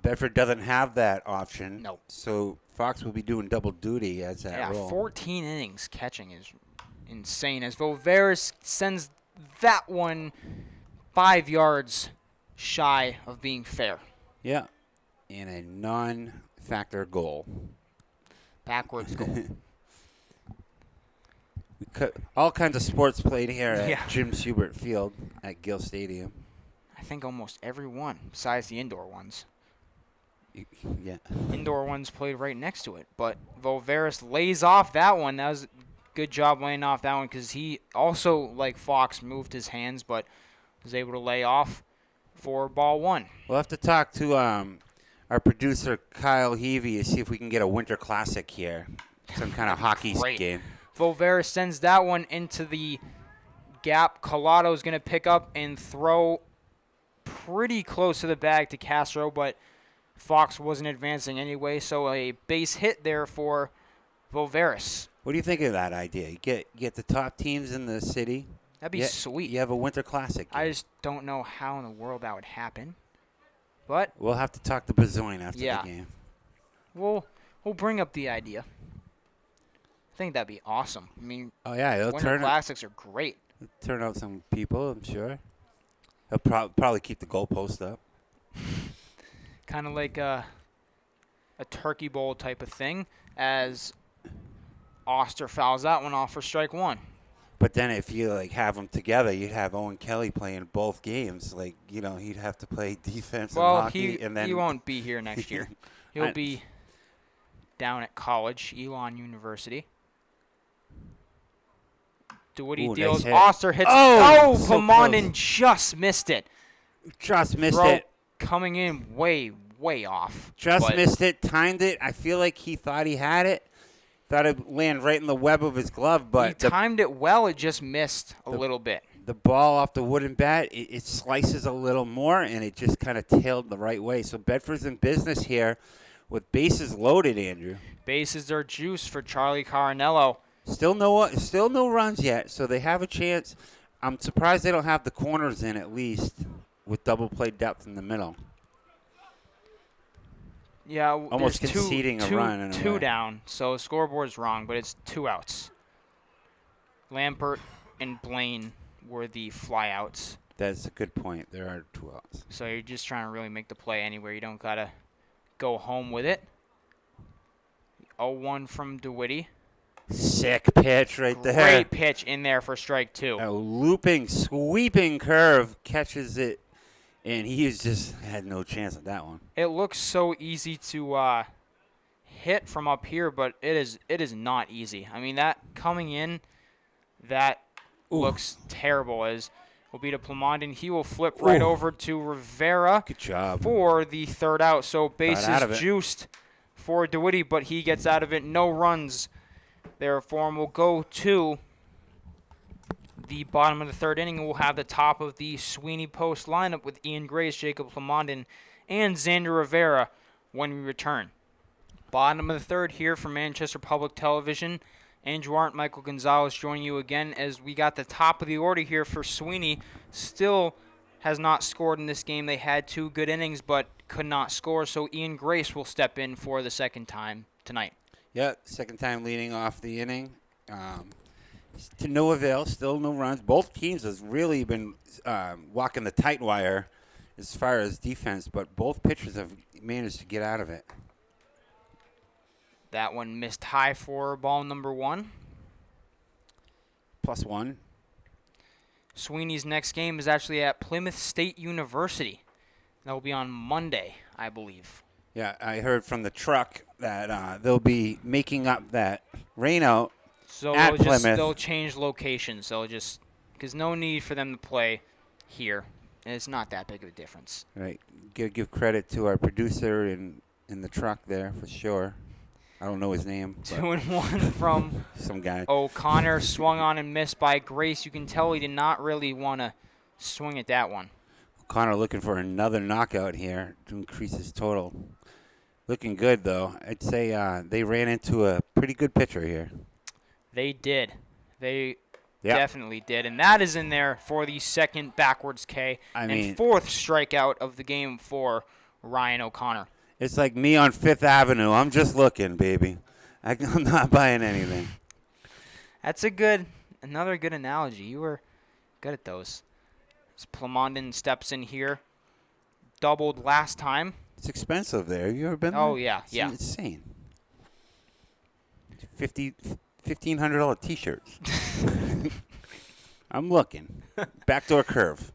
Speaker 2: Bedford doesn't have that option.
Speaker 1: Nope.
Speaker 2: So Fox will be doing double duty as that role.
Speaker 1: 14 innings catching is insane. As Voveris sends that one 5 yards shy of being fair.
Speaker 2: Yeah. And a non-factor goal.
Speaker 1: Backwards goal.
Speaker 2: We cut all kinds of sports played here at
Speaker 1: Yeah.
Speaker 2: Jim Schubert Field at Gill Stadium.
Speaker 1: I think almost every one, besides the indoor ones.
Speaker 2: Yeah.
Speaker 1: Indoor ones played right next to it. But Voveris lays off that one. That was a good job laying off that one because he also, like Fox, moved his hands but was able to lay off for ball one.
Speaker 2: We'll have to talk to our producer, Kyle Heavey, to see if we can get a Winter Classic here. Some kind of hockey
Speaker 1: Great.
Speaker 2: game.
Speaker 1: Voveris sends that one into the gap. Collato's going to pick up and throw pretty close to the bag to Castro, but Fox wasn't advancing anyway, so a base hit there for Voveris.
Speaker 2: What do you think of that idea? You get the top teams in the city.
Speaker 1: That'd be sweet.
Speaker 2: You have a Winter Classic game.
Speaker 1: I just don't know how in the world that would happen. But
Speaker 2: We'll have to talk to Bezoin after
Speaker 1: Yeah.
Speaker 2: the game.
Speaker 1: we'll bring up the idea. I think that'd be awesome. I mean,
Speaker 2: Oh, yeah. It'll
Speaker 1: Winter Classics are great.
Speaker 2: turn out some people, I'm sure. He'll probably keep the goalpost up.
Speaker 1: Kind of like a turkey bowl type of thing, as Oster fouls that one off for strike one.
Speaker 2: But then if you have them together, you'd have Owen Kelly playing both games. He'd have to play defense and
Speaker 1: Well,
Speaker 2: hockey, and then
Speaker 1: he won't be here next year. He'll be down at college, Elon University. DeWitty
Speaker 2: Ooh,
Speaker 1: deals.
Speaker 2: nice hit.
Speaker 1: Oster hits.
Speaker 2: Oh, so
Speaker 1: Pomondon
Speaker 2: close.
Speaker 1: just missed it.
Speaker 2: Just missed
Speaker 1: Throw
Speaker 2: it.
Speaker 1: coming in way off.
Speaker 2: Just
Speaker 1: but
Speaker 2: missed it. Timed it. I feel like he thought he had it. Thought it'd land right in the web of his glove,
Speaker 1: He
Speaker 2: but
Speaker 1: timed it well. It just missed a little bit.
Speaker 2: the ball off the wooden bat, it slices a little more, and it just kind of tailed the right way. So Bedford's in business here with bases loaded, Andrew.
Speaker 1: Bases are juice for Charlie Carinello.
Speaker 2: Still no runs yet, so they have a chance. I'm surprised they don't have the corners in at least with double play depth in the middle.
Speaker 1: Yeah,
Speaker 2: Almost
Speaker 1: there's
Speaker 2: conceding a run in a
Speaker 1: two
Speaker 2: way.
Speaker 1: down, so scoreboard's wrong, but it's 2 outs. Lampert and Blaine were the flyouts,
Speaker 2: That's a good point. There are 2 outs.
Speaker 1: so you're just trying to really make the play anywhere. You don't gotta go home with it. 0-1 from DeWitty.
Speaker 2: Sick pitch right there.
Speaker 1: Great pitch in there for strike two.
Speaker 2: A looping, sweeping curve catches it, and he's just had no chance at that one.
Speaker 1: It looks so easy to hit from up here, but it is not easy. I mean, that coming in, that
Speaker 2: Ooh.
Speaker 1: looks terrible as will be to Plamondon. He will flip right over to Rivera.
Speaker 2: Good job.
Speaker 1: For the third out. So
Speaker 2: out
Speaker 1: bases
Speaker 2: of it.
Speaker 1: juiced for DeWitty, but he gets out of it. No runs. Therefore, we'll go to the bottom of the third inning. We'll have the top of the Sweeney Post lineup with Ian Grace, Jacob Plamondon, and Xander Rivera when we return. Bottom of the third here from Manchester Public Television. Andrew Arndt, Michael Gonzalez joining you again as we got the top of the order here for Sweeney. Still has not scored in this game. They had 2 good innings but could not score, so Ian Grace will step in for the second time tonight.
Speaker 2: Yeah, second time leading off the inning. To no avail, still no runs. Both teams has really been walking the tight wire as far as defense, but both pitchers have managed to get out of it.
Speaker 1: That one missed high for ball number 1.
Speaker 2: +1.
Speaker 1: Sweeney's next game is actually at Plymouth State University. That will be on Monday, I believe.
Speaker 2: Yeah, I heard from the truck that they'll be making up that rain out
Speaker 1: So
Speaker 2: at Plymouth.
Speaker 1: they'll change locations. They'll just, because no need for them to play here. And it's not that big of a difference.
Speaker 2: Right. Give credit to our producer in the truck there for sure. I don't know his name.
Speaker 1: 2-1 from
Speaker 2: some guy.
Speaker 1: O'Connor, swung on and missed by Grace. You can tell he did not really want to swing at that one.
Speaker 2: O'Connor looking for another knockout here to increase his total. Looking good, though. I'd say they ran into a pretty good pitcher here.
Speaker 1: They did. They definitely did. And that is in there for the second backwards K and 4th strikeout of the game for Ryan O'Connor.
Speaker 2: It's like me on 5th Avenue. I'm just looking, baby. I'm not buying anything.
Speaker 1: That's another good analogy. You were good at those. As Plamondon steps in here. Doubled last time.
Speaker 2: It's expensive there. You ever been there?
Speaker 1: Oh, yeah,
Speaker 2: It's
Speaker 1: yeah.
Speaker 2: insane. $1,500 T-shirts. I'm looking. Backdoor curve.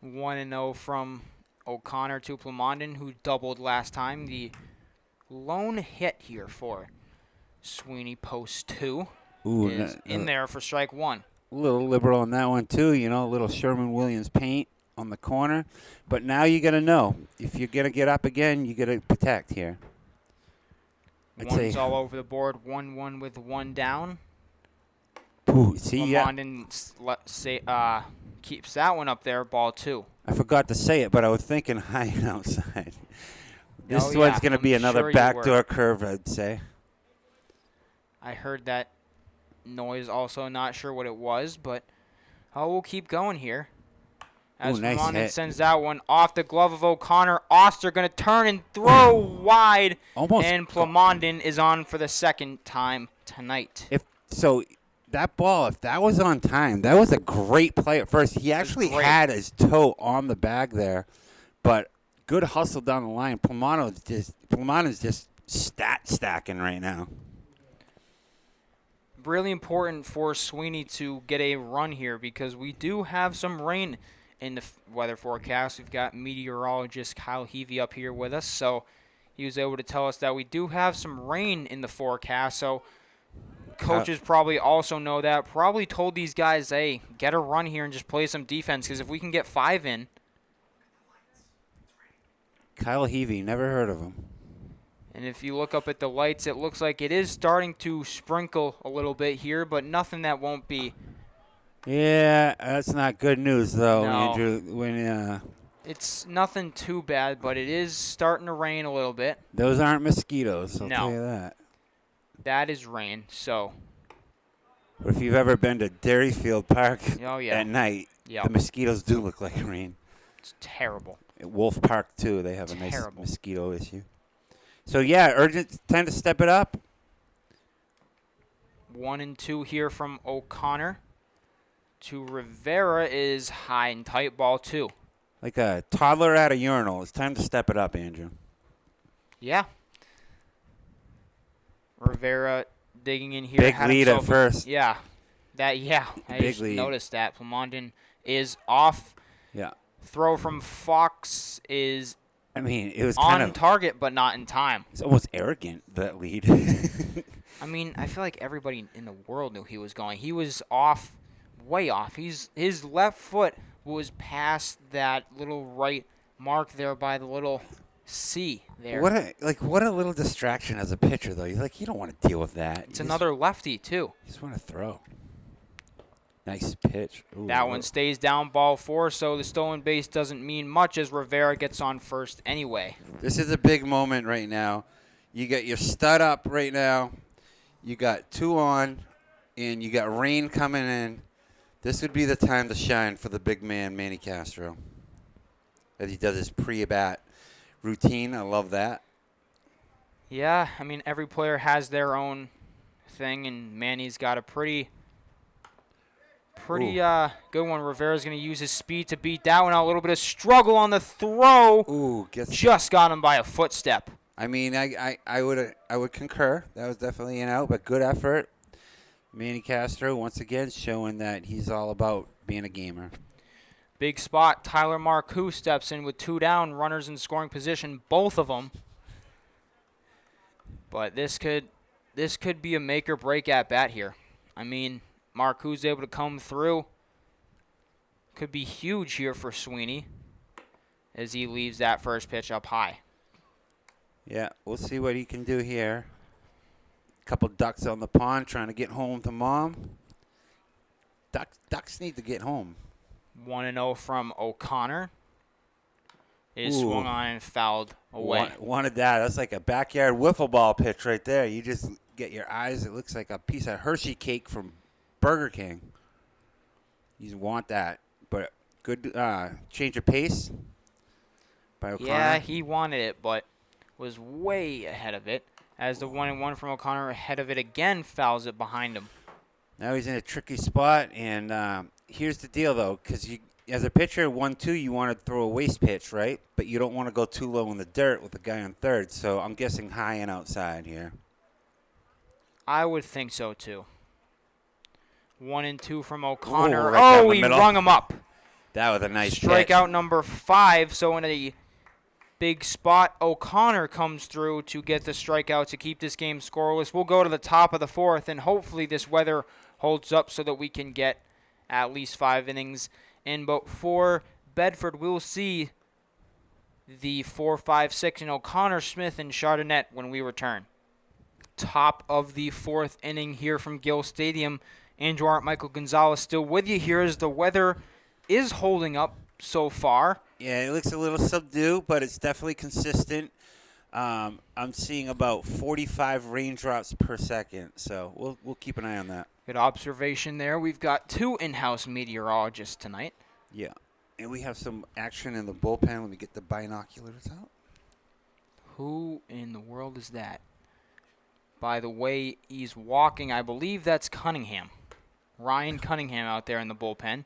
Speaker 1: 1-0 from O'Connor to Plamondon, who doubled last time. The lone hit here for Sweeney Post 2 is in there for strike 1.
Speaker 2: A little liberal on that one, too. You know, a little Sherman-Williams paint on the corner. But now you got to know, if you're going to get up again, you got to protect here.
Speaker 1: One's all over the board, 1-1 with 1 down.
Speaker 2: Ooh, see,
Speaker 1: Plamondon keeps that one up there, ball 2.
Speaker 2: I forgot to say it, but I was thinking high and outside. This one's going to be another backdoor curve, I'd say.
Speaker 1: I heard that noise also, not sure what it was, but we'll keep going here. As Plamondon sends that one off the glove of O'Connor. Oster going to turn and throw wide.
Speaker 2: Almost.
Speaker 1: And Plamondon is on for the second time tonight.
Speaker 2: That ball, if that was on time, that was a great play at first. He actually had his toe on the bag there, but good hustle down the line. Plamondon's just stat stacking right now.
Speaker 1: Really important for Sweeney to get a run here because we do have some rain in the weather forecast. We've got meteorologist Kyle Heavey up here with us, so he was able to tell us that we do have some rain in the forecast. So coaches probably also know that. Probably told these guys, hey, get a run here and just play some defense because if we can get 5 in.
Speaker 2: Kyle Heavey, never heard of him.
Speaker 1: And if you look up at the lights, it looks like it is starting to sprinkle a little bit here, but nothing that won't be.
Speaker 2: Yeah, that's not good news, though,
Speaker 1: No.
Speaker 2: Andrew.
Speaker 1: It's nothing too bad, but it is starting to rain a little bit.
Speaker 2: Those aren't mosquitoes, I'll
Speaker 1: No.
Speaker 2: tell you that.
Speaker 1: That is rain, so.
Speaker 2: But if you've ever been to Dairyfield Park at night, the mosquitoes do look like rain.
Speaker 1: It's terrible.
Speaker 2: At Wolf Park, too, they have a nice mosquito issue. So, yeah, urgent, time to step it up.
Speaker 1: 1-2 here from O'Connor. To Rivera is high and tight, ball 2.
Speaker 2: Like a toddler at a urinal. It's time to step it up, Andrew.
Speaker 1: Yeah. Rivera digging in here.
Speaker 2: Big lead at first.
Speaker 1: Yeah. I
Speaker 2: Big
Speaker 1: just
Speaker 2: lead.
Speaker 1: noticed that. Plamondon is off.
Speaker 2: Yeah.
Speaker 1: Throw from Fox is
Speaker 2: it was
Speaker 1: on target, but not in time.
Speaker 2: It's almost arrogant, that lead.
Speaker 1: I feel like everybody in the world knew he was going. He was off way off. His left foot was past that little right mark there by the little C there.
Speaker 2: What a little distraction as a pitcher, though. You don't want to deal with that.
Speaker 1: It's another lefty, too.
Speaker 2: You just want to throw. Nice pitch. Ooh,
Speaker 1: that one stays down, ball 4, so the stolen base doesn't mean much as Rivera gets on first anyway.
Speaker 2: This is a big moment right now. You got your stud up right now. You got 2 on, and you got rain coming in. This would be the time to shine for the big man, Manny Castro, as he does his pre-bat routine. I love that.
Speaker 1: Yeah, I mean, every player has their own thing, and Manny's got a pretty good one. Rivera's going to use his speed to beat that one out. A little bit of struggle on the throw.
Speaker 2: Ooh,
Speaker 1: just got him by a footstep.
Speaker 2: I mean, I would concur. That was definitely an out, but good effort. Manny Castro, once again, showing that he's all about being a gamer.
Speaker 1: Big spot. Tyler Marcoux steps in with 2 down, runners in scoring position, both of them. But this could be a make or break at bat here. I mean, Marcoux able to come through. Could be huge here for Sweeney as he leaves that first pitch up high.
Speaker 2: Yeah, we'll see what he can do here. Couple ducks on the pond trying to get home to mom. Ducks need to get home.
Speaker 1: 1-0 from O'Connor is swung on and fouled away.
Speaker 2: Wanted that. That's like a backyard wiffle ball pitch right there. You just get your eyes. It looks like a piece of Hershey cake from Burger King. You want that. But good change of pace by O'Connor.
Speaker 1: Yeah, he wanted it, but was way ahead of it. As the 1-1 from O'Connor ahead of it again fouls it behind him.
Speaker 2: Now he's in a tricky spot, and here's the deal, though, because as a pitcher, 1-2, you want to throw a waste pitch, right? But you don't want to go too low in the dirt with the guy on third, so I'm guessing high and outside here.
Speaker 1: I would think so, too. 1-2 from O'Connor.
Speaker 2: Ooh, right down the
Speaker 1: he
Speaker 2: middle.
Speaker 1: rung him up.
Speaker 2: That was a nice
Speaker 1: Strikeout
Speaker 2: pitch.
Speaker 1: number 5, so in a big spot, O'Connor comes through to get the strikeout to keep this game scoreless. We'll go to the top of the 4th, and hopefully this weather holds up so that we can get at least 5 innings in. But for Bedford, we'll see the 4, 5, 6 in O'Connor, Smith, and Chardonnay when we return. Top of the 4th inning here from Gill Stadium. Andrew Art, Michael Gonzalez still with you here as the weather is holding up so far.
Speaker 2: Yeah, it looks a little subdued, but it's definitely consistent. I'm seeing about 45 raindrops per second, so we'll keep an eye on that.
Speaker 1: Good observation there. We've got 2 in-house meteorologists tonight.
Speaker 2: Yeah, and we have some action in the bullpen. Let me get the binoculars out.
Speaker 1: Who in the world is that? By the way he's walking, I believe that's Cunningham. Ryan Cunningham out there in the bullpen.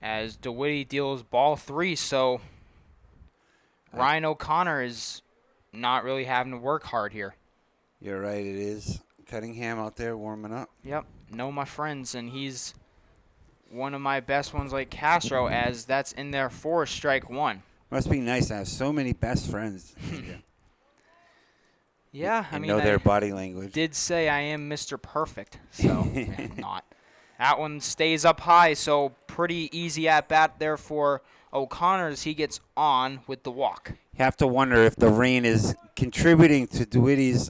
Speaker 1: As DeWitty deals ball 3, so Ryan O'Connor is not really having to work hard here.
Speaker 2: You're right, it is. Cunningham out there warming up.
Speaker 1: Yep, know my friends, and he's one of my best ones like Castro, as that's in there for strike 1.
Speaker 2: Must be nice to have so many best friends.
Speaker 1: Yeah, I mean,
Speaker 2: know their body language.
Speaker 1: Did say I am Mr. Perfect, so not. That one stays up high, so pretty easy at bat there for O'Connor as he gets on with the walk.
Speaker 2: You have to wonder if the rain is contributing to DeWitty's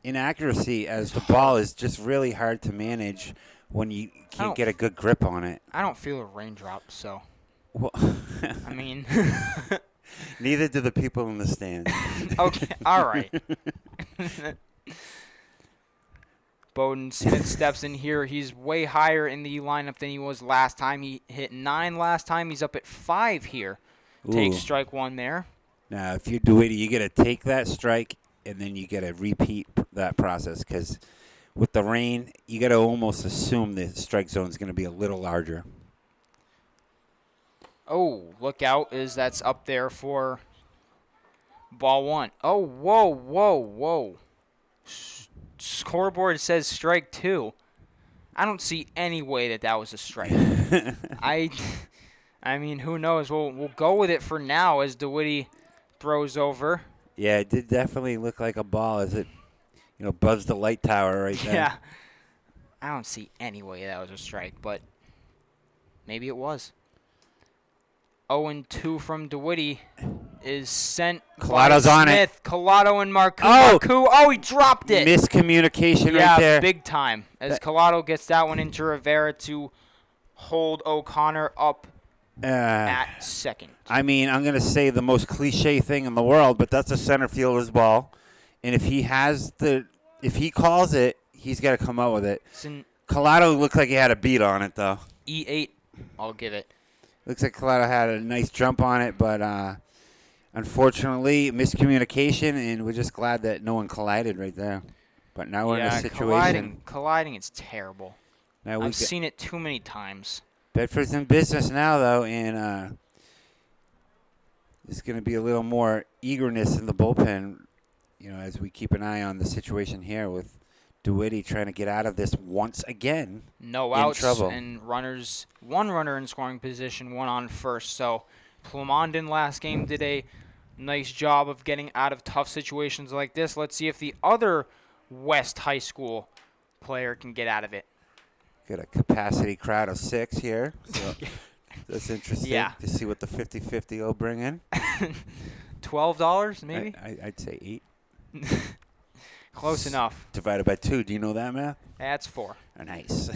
Speaker 2: inaccuracy, as the ball is just really hard to manage when you can't get a good grip on it.
Speaker 1: I don't feel a raindrop, so.
Speaker 2: Well,
Speaker 1: I mean.
Speaker 2: Neither do the people in the stands.
Speaker 1: Okay, all right. Bowden Smith steps in here. He's way higher in the lineup than he was last time. He hit 9 last time. He's up at 5 here. Takes strike 1 there.
Speaker 2: Now, if you do it, you got to take that strike, and then you got to repeat that process, because with the rain, you got to almost assume the strike zone is going to be a little larger.
Speaker 1: Oh, look out, as that's up there for ball 1. Oh, whoa. Scoreboard says strike 2. I don't see any way that was a strike. I mean, who knows? We'll go with it for now as DeWitty throws over.
Speaker 2: Yeah, it did definitely look like a ball as it, buzzed the light tower right there.
Speaker 1: Yeah. I don't see any way that was a strike, but maybe it was. 0-2 from DeWitty is sent
Speaker 2: Collato's
Speaker 1: by
Speaker 2: on it.
Speaker 1: Smith. Collado and Marcoux.
Speaker 2: Oh!
Speaker 1: Marcoux, oh, he dropped it.
Speaker 2: Miscommunication
Speaker 1: Yeah,
Speaker 2: right there.
Speaker 1: big time. As Collado gets that one into Rivera to hold O'Connor up at second.
Speaker 2: I mean, I'm going to say the most cliche thing in the world, but that's a center fielder's ball. And if he calls it, he's got to come out with it.
Speaker 1: It's an
Speaker 2: Collado looked like he had a beat on it, though.
Speaker 1: E8, I'll give it.
Speaker 2: Looks like Collado had a nice jump on it, but unfortunately, miscommunication, and we're just glad that no one collided right there. But now we're in a situation.
Speaker 1: Colliding is terrible.
Speaker 2: Now
Speaker 1: I've seen it too many times.
Speaker 2: Bedford's in business now, though, and there's going to be a little more eagerness in the bullpen, as we keep an eye on the situation here with DeWitty trying to get out of this once again.
Speaker 1: No
Speaker 2: in
Speaker 1: outs
Speaker 2: trouble.
Speaker 1: and runners. One runner in scoring position, one on first. So Plamondon last game did a nice job of getting out of tough situations like this. Let's see if the other West High School player can get out of it.
Speaker 2: Got a capacity crowd of 6 here. So that's interesting to see what the 50-50 will bring in.
Speaker 1: $12 maybe?
Speaker 2: I'd say 8.
Speaker 1: Close enough.
Speaker 2: Divided by 2. Do you know that math?
Speaker 1: That's 4.
Speaker 2: Oh, nice.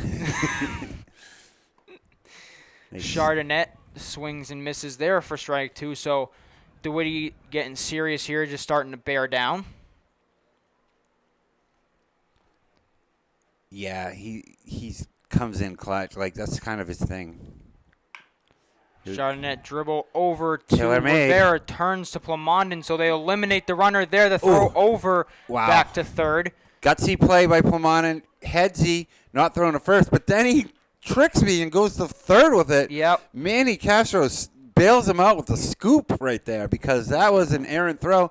Speaker 1: Chardonnay swings and misses there for strike 2. So DeWitty getting serious here, just starting to bear down.
Speaker 2: Yeah, he's comes in clutch. Like, that's kind of his thing.
Speaker 1: Chardonnay dribble over to
Speaker 2: Taylor made.
Speaker 1: Rivera, turns to Plamondon, so they eliminate the runner there. The throw over back to third.
Speaker 2: Gutsy play by Plamondon. Headsy, not throwing to first, but then he tricks me and goes to third with it.
Speaker 1: Yep.
Speaker 2: Manny Castro bails him out with a scoop right there because that was an errant throw.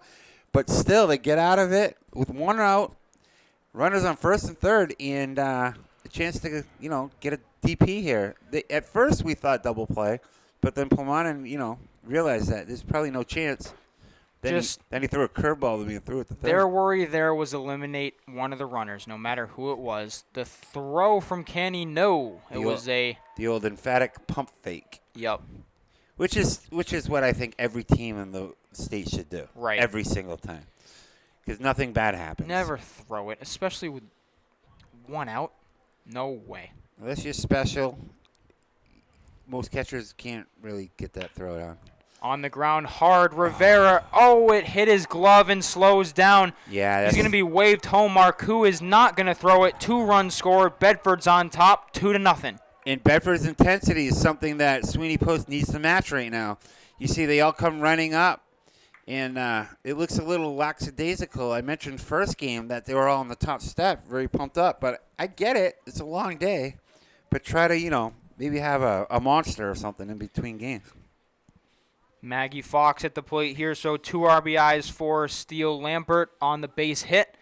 Speaker 2: But still, they get out of it with 1 out. Runners on first and third, and a chance to, get a DP here. At first, we thought double play, but then Plamondon, realized that there's probably no chance. Then he threw a curveball to me and threw it to third.
Speaker 1: Their worry there was eliminate one of the runners, no matter who it was. The throw from Kenny, the
Speaker 2: old emphatic pump fake.
Speaker 1: Yep.
Speaker 2: Which is what I think every team in the state should do.
Speaker 1: Right.
Speaker 2: Every single time. Because nothing bad happens.
Speaker 1: Never throw it, especially with 1 out. No way.
Speaker 2: Unless you're special, most catchers can't really get that throw down.
Speaker 1: On the ground hard, Rivera. It hit his glove and slows down.
Speaker 2: Yeah,
Speaker 1: he's going to be waved home. Marcoux is not going to throw it. 2 runs scored. Bedford's on top, 2-0.
Speaker 2: And Bedford's intensity is something that Sweeney Post needs to match right now. You see, they all come running up. And it looks a little lackadaisical. I mentioned first game that they were all on the top step, very pumped up. But I get it. It's a long day. But try to, maybe have a monster or something in between games.
Speaker 1: Maggie Fox at the plate here. So 2 RBIs for Steele Lampert on the base hit.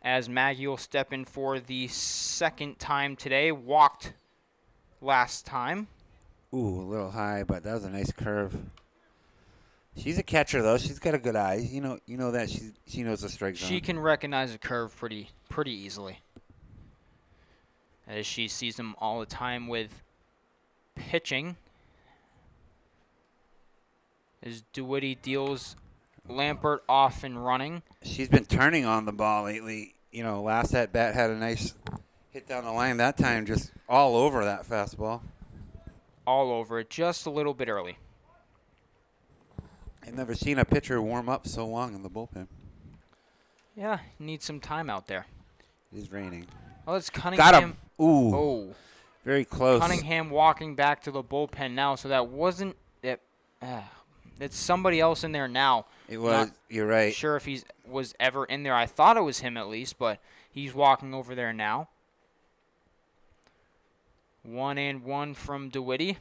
Speaker 1: As Maggie will step in for the second time today. Walked last time.
Speaker 2: Ooh, a little high, but that was a nice curve. She's a catcher, though. She's got a good eye. You know that she knows the strike zone.
Speaker 1: She can recognize a curve pretty easily, as she sees them all the time with pitching. As DeWitty deals Lampert off and running.
Speaker 2: She's been turning on the ball lately. Last at bat had a nice hit down the line. That time just all over that fastball.
Speaker 1: All over it, just a little bit early.
Speaker 2: I've never seen a pitcher warm up so long in the bullpen.
Speaker 1: Yeah, needs some time out there.
Speaker 2: It is raining.
Speaker 1: Oh, it's Cunningham.
Speaker 2: Got him. Ooh.
Speaker 1: Oh.
Speaker 2: Very close.
Speaker 1: Cunningham walking back to the bullpen now, so that wasn't it. It's somebody else in there now.
Speaker 2: It was. You're right.
Speaker 1: Sure if he was ever in there. I thought it was him at least, but he's walking over there now. 1-1 from DeWitty.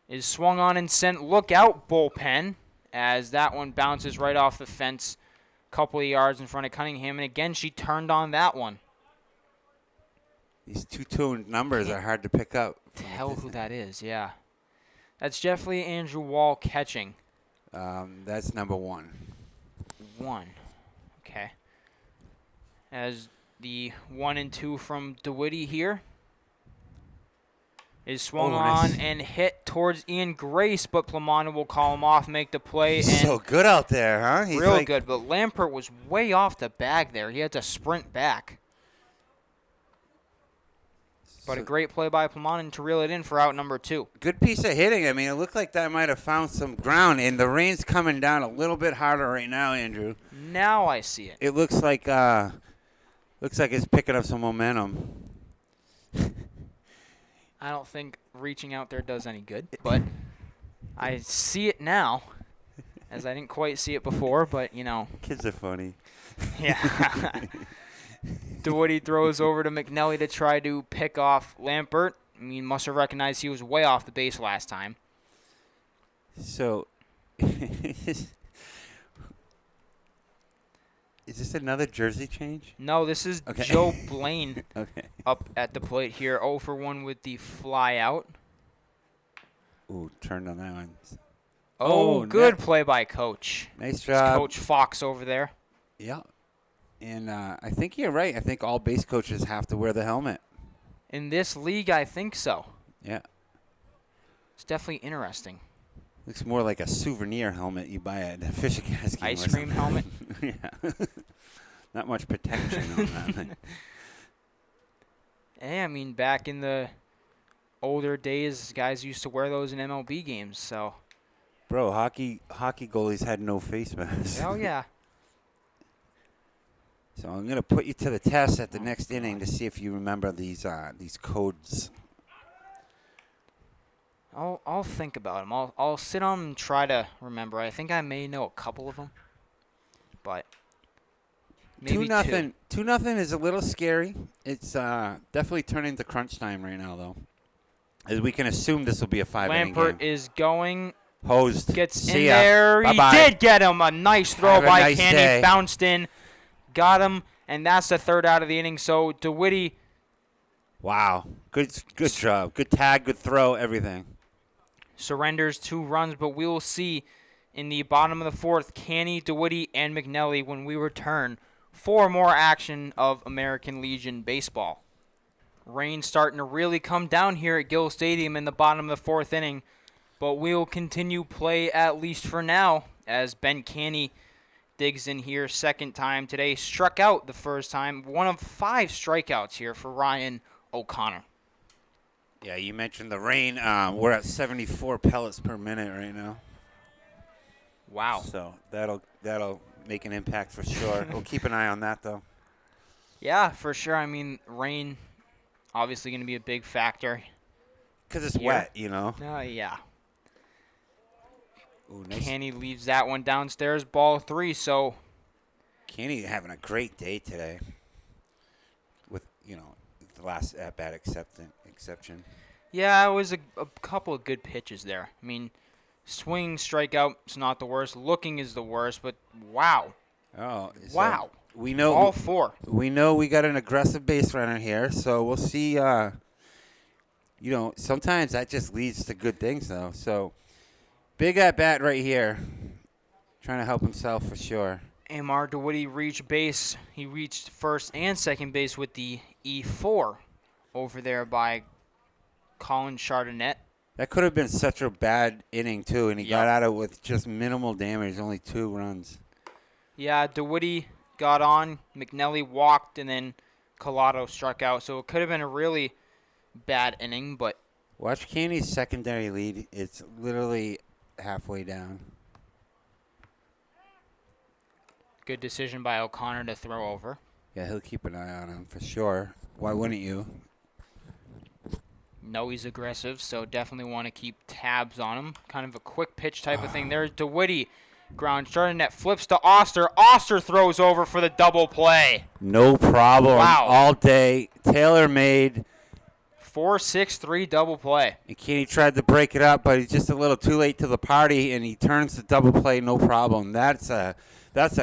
Speaker 1: Is swung on and sent. Look out, bullpen, as that one bounces right off the fence a couple of yards in front of Cunningham. And again, she turned on that one.
Speaker 2: These two-toned numbers are hard to pick up.
Speaker 1: Tell who that is, yeah. That's definitely Andrew Wall catching.
Speaker 2: That's number 1.
Speaker 1: 1. Okay. As The 1-2 from DeWitty here is swung
Speaker 2: nice.
Speaker 1: on and hit towards Ian Grace, but Plamondon will call him off, make the play.
Speaker 2: He's
Speaker 1: and
Speaker 2: so good out there, huh? He's
Speaker 1: real good, but Lampert was way off the bag there. He had to sprint back. But a great play by Plamondon to reel it in for out number 2.
Speaker 2: Good piece of hitting. I mean, it looked like that might have found some ground, and the rain's coming down a little bit harder right now, Andrew.
Speaker 1: Now I see it.
Speaker 2: It looks like it's picking up some momentum.
Speaker 1: I don't think reaching out there does any good, but I see it now, as I didn't quite see it before, but,
Speaker 2: Kids are funny.
Speaker 1: Yeah. DeWitty throws over to McNelly to try to pick off Lampert. I mean, must have recognized he was way off the base last time.
Speaker 2: So, is this another jersey change?
Speaker 1: No, this is
Speaker 2: Okay.
Speaker 1: Joe Blaine
Speaker 2: Okay.
Speaker 1: up at the plate here. 0 for 1 with the fly out.
Speaker 2: Ooh, turned on that one.
Speaker 1: Oh, good play by Coach.
Speaker 2: Nice
Speaker 1: It's
Speaker 2: job.
Speaker 1: Coach Fox over there.
Speaker 2: Yeah. And I think you're right. I think all base coaches have to wear the helmet.
Speaker 1: In this league, I think so.
Speaker 2: Yeah.
Speaker 1: It's definitely interesting.
Speaker 2: Looks more like a souvenir helmet you buy at a fishing cast game.
Speaker 1: Ice
Speaker 2: or
Speaker 1: cream
Speaker 2: something.
Speaker 1: helmet?
Speaker 2: Yeah. Not much protection on that thing.
Speaker 1: Yeah, I mean, back in the older days, guys used to wear those in MLB games, so.
Speaker 2: Bro, hockey goalies had no face masks.
Speaker 1: Oh, yeah.
Speaker 2: So I'm going to put you to the test at the next inning to see if you remember these codes.
Speaker 1: I'll think about them. I'll sit on and try to remember. I think I may know a couple of them, but maybe
Speaker 2: 2-0. 2-0 is a little scary. It's definitely turning to crunch time right now, though. As we can assume this will be a 5-inning game.
Speaker 1: Lampert is going.
Speaker 2: Hosed.
Speaker 1: Gets
Speaker 2: See
Speaker 1: in
Speaker 2: ya.
Speaker 1: there.
Speaker 2: Bye-bye.
Speaker 1: He did get him. A nice throw
Speaker 2: Have a
Speaker 1: by
Speaker 2: nice
Speaker 1: Candy.
Speaker 2: day.
Speaker 1: Bounced in. Got him. And that's the third out of the inning. So DeWitty.
Speaker 2: Wow. Good job. Good tag, good throw, everything.
Speaker 1: Surrenders 2 runs, but we will see in the bottom of the 4th, Canny, DeWitty, and McNelly when we return for more action of American Legion baseball. Rain starting to really come down here at Gill Stadium in the bottom of the 4th inning, but we'll continue play at least for now as Ben Canny digs in here second time today. Struck out the first time. 1 of 5 strikeouts here for Ryan O'Connor.
Speaker 2: Yeah, you mentioned the rain. We're at 74 pellets per minute right now.
Speaker 1: Wow.
Speaker 2: So that'll make an impact for sure. We'll keep an eye on that, though.
Speaker 1: Yeah, for sure. I mean, rain obviously going to be a big factor.
Speaker 2: Because it's
Speaker 1: Here.
Speaker 2: wet, you know.
Speaker 1: Yeah.
Speaker 2: Ooh, nice.
Speaker 1: Kenny leaves that one downstairs, ball 3, so.
Speaker 2: Kenny having a great day today. With, the last at-bat exception.
Speaker 1: Yeah, it was a couple of good pitches there. I mean, swing, strikeout is not the worst. Looking is the worst, but wow.
Speaker 2: Oh, so
Speaker 1: Wow.
Speaker 2: We know
Speaker 1: All 4.
Speaker 2: We know we got an aggressive base runner here, so we'll see. Sometimes that just leads to good things, though. So big at bat right here, trying to help himself for sure.
Speaker 1: Amar DeWitty reached base. He reached first and second base with the E4 over there by Colin Chardonnette.
Speaker 2: That could have been such a bad inning too, and he
Speaker 1: Yep.
Speaker 2: got out of it with just minimal damage, only 2 runs.
Speaker 1: Yeah, DeWitty got on, McNelly walked, and then Collado struck out. So it could have been a really bad inning, but
Speaker 2: Watch Caney's secondary lead. It's literally halfway down.
Speaker 1: good decision by O'Connor to throw over.
Speaker 2: Yeah, he'll keep an eye on him for sure. Why wouldn't you?
Speaker 1: No, he's aggressive, so definitely want to keep tabs on him. Kind of a quick pitch type of thing. There's DeWitty. Ground Chardonnette flips to Oster. Oster throws over for the double play.
Speaker 2: No problem.
Speaker 1: Wow.
Speaker 2: All day. Tailor-made.
Speaker 1: 4-6-3 double play.
Speaker 2: And Kenny tried to break it up, but he's just a little too late to the party, and he turns the double play, no problem. That's a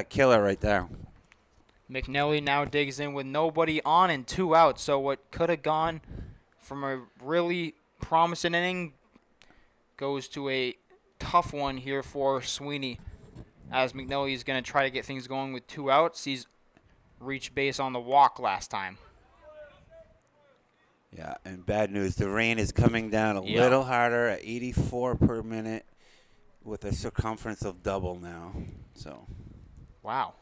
Speaker 2: killer right there.
Speaker 1: McNelly now digs in with nobody on and 2 outs. So what could have gone from a really promising inning goes to a tough one here for Sweeney. As McNelly is going to try to get things going with 2 outs. He's reached base on the walk last time.
Speaker 2: Yeah, and bad news. The rain is coming down a little harder at 84 per minute with a circumference of double now. So,
Speaker 1: wow.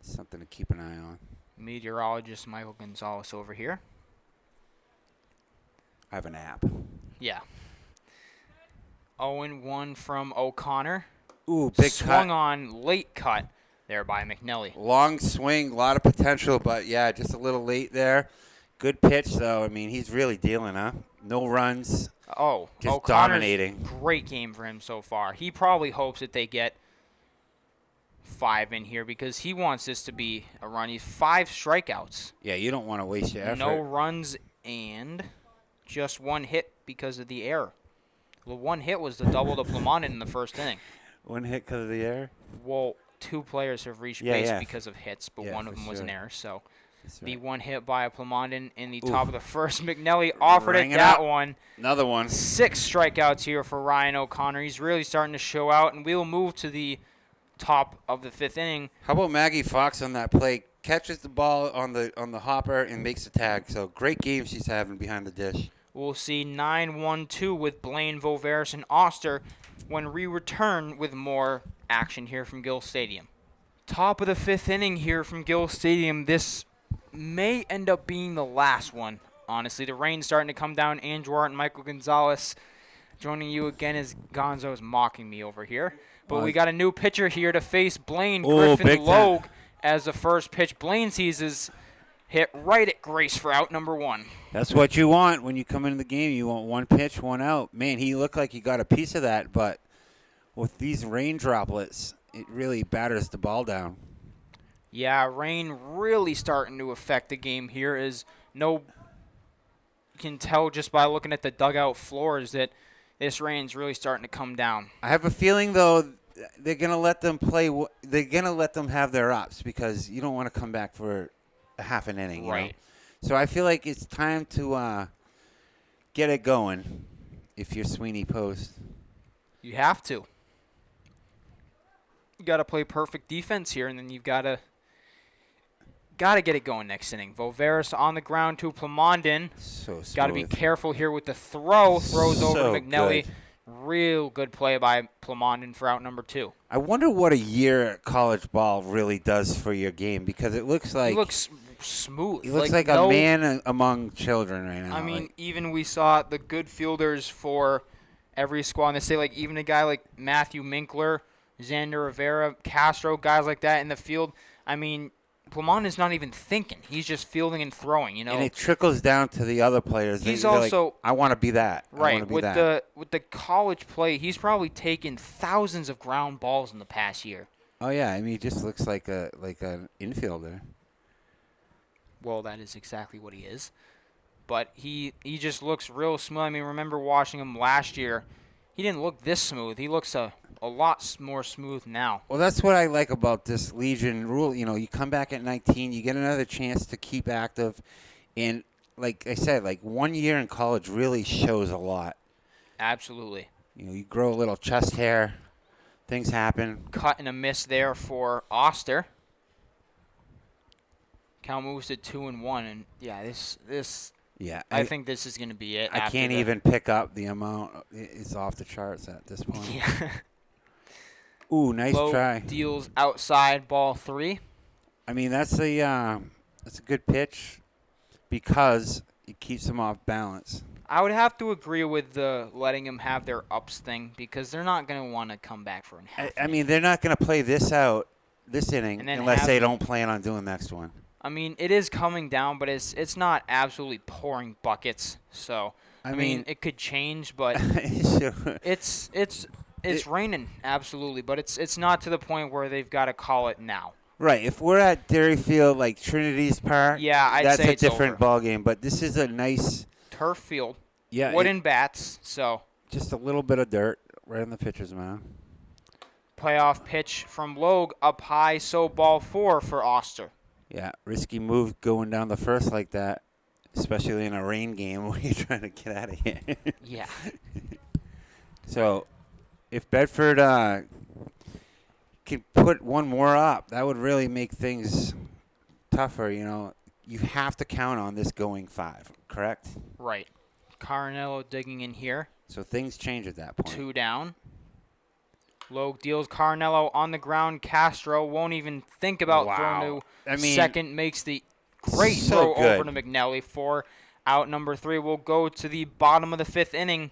Speaker 2: Something to keep an eye on.
Speaker 1: Meteorologist Michael Gonzalez over here.
Speaker 2: I have an app.
Speaker 1: Yeah. 0-1 from O'Connor.
Speaker 2: Ooh, big
Speaker 1: Swung
Speaker 2: cut.
Speaker 1: on, late cut there by McNelly.
Speaker 2: Long swing, a lot of potential, but yeah, just a little late there. Good pitch, though. I mean, he's really dealing, huh? No runs.
Speaker 1: Oh,
Speaker 2: just
Speaker 1: O'Connor's
Speaker 2: dominating.
Speaker 1: Great game for him so far. He probably hopes that they get 5 in here because he wants this to be a run. He's 5 strikeouts.
Speaker 2: Yeah, you don't want to waste your effort.
Speaker 1: No runs and just 1 hit because of the error. The 1 hit was the double to Plamondon in the first inning.
Speaker 2: 1 hit because of the error?
Speaker 1: Well, 2 players have reached base because of hits, but one of them was an error. So the 1 hit by Plamondon in the top of the first. McNelly offered it that one.
Speaker 2: Another one.
Speaker 1: 6 strikeouts here for Ryan O'Connor. He's really starting to show out, and we'll move to the top of the 5th inning.
Speaker 2: How about Maggie Fox on that play? Catches the ball on the hopper and makes the tag. So great game she's having behind the dish.
Speaker 1: We'll see 9-1-2 with Blaine, Voveris, and Oster when we return with more action here from Gill Stadium. Top of the 5th inning here from Gill Stadium. This may end up being the last one, honestly. The rain's starting to come down. Andrew Art and Michael Gonzalez joining you again as Gonzo's mocking me over here. But we got a new pitcher here to face Blaine. Griffin Logue as the first pitch. Blaine sees his hit right at Grace for out number 1.
Speaker 2: That's what you want when you come into the game. You want 1 pitch, 1 out. Man, he looked like he got a piece of that, but with these rain droplets, it really batters the ball down.
Speaker 1: Yeah, rain really starting to affect the game here. You can tell just by looking at the dugout floors that this rain's really starting to come down.
Speaker 2: I have a feeling, though, they're going to let them play. They're going to let them have their ups because you don't want to come back for a half an inning.
Speaker 1: Right.
Speaker 2: You know? So I feel like it's time to get it going if you're Sweeney Post.
Speaker 1: You have to. You got to play perfect defense here, and then you've got to get it going next inning. Voveris on the ground to Plamondon.
Speaker 2: So smooth.
Speaker 1: Got to be careful here with the throw. Throws over to McNelly.
Speaker 2: Good.
Speaker 1: Real good play by Plamondon for out number 2.
Speaker 2: I wonder what a year at college ball really does for your game because it looks like
Speaker 1: he looks smooth.
Speaker 2: He looks like a man among children right now.
Speaker 1: I mean, even we saw the good fielders for every squad. And they say, like, even a guy like Matthew Minkler, Xander Rivera, Castro, guys like that in the field. I mean, Plamondon's not even thinking. He's just fielding and throwing, you know.
Speaker 2: And it trickles down to the other players.
Speaker 1: He's also
Speaker 2: like, I want to be that.
Speaker 1: Right. With the college play, he's probably taken thousands of ground balls in the past year.
Speaker 2: Oh yeah, I mean, he just looks like an infielder.
Speaker 1: Well, that is exactly what he is. But he just looks real smooth. I mean, remember watching him last year. He didn't look this smooth. He looks a lot more smooth now.
Speaker 2: Well, that's what I like about this Legion rule. You know, you come back at 19, you get another chance to keep active. And like I said, like 1 year in college really shows a lot.
Speaker 1: Absolutely.
Speaker 2: You know, you grow a little chest hair. Things happen.
Speaker 1: Cut and a miss there for Oster. Count moves to 2-1, and yeah, this. Yeah, I think this is going to be it.
Speaker 2: I can't even pick up the amount. It's off the charts at this point.
Speaker 1: Yeah.
Speaker 2: Ooh, nice try.
Speaker 1: Deals outside, ball 3.
Speaker 2: I mean, that's a good pitch because it keeps them off balance.
Speaker 1: I would have to agree with the letting them have their ups thing because they're not going to want to come back for a half.
Speaker 2: I mean, they're not going to play this inning unless they don't plan on doing the next one.
Speaker 1: I mean, it is coming down, but it's not absolutely pouring buckets. So I mean, it could change, but it's raining absolutely, but it's not to the point where they've got to call it now.
Speaker 2: Right. If we're at Dairy Field, like Trinity's Park,
Speaker 1: I'd say
Speaker 2: that's a different ball game. But this is a nice
Speaker 1: turf field.
Speaker 2: Yeah.
Speaker 1: Wooden bats. So
Speaker 2: just a little bit of dirt right on the pitcher's mound.
Speaker 1: Playoff pitch from Logue up high, so ball 4 for Oster.
Speaker 2: Yeah, risky move going down the first like that, especially in a rain game where you're trying to get out of here.
Speaker 1: Yeah.
Speaker 2: So, if Bedford can put one more up, that would really make things tougher, you have to count on this going 5, correct?
Speaker 1: Right. Carnello digging in here.
Speaker 2: So things change at that point.
Speaker 1: 2 down. Logue deals Carnello on the ground. Castro won't even think about throwing to second. Makes the great throw over to McNally. 4 out. Number 3 will go to the bottom of the 5th inning,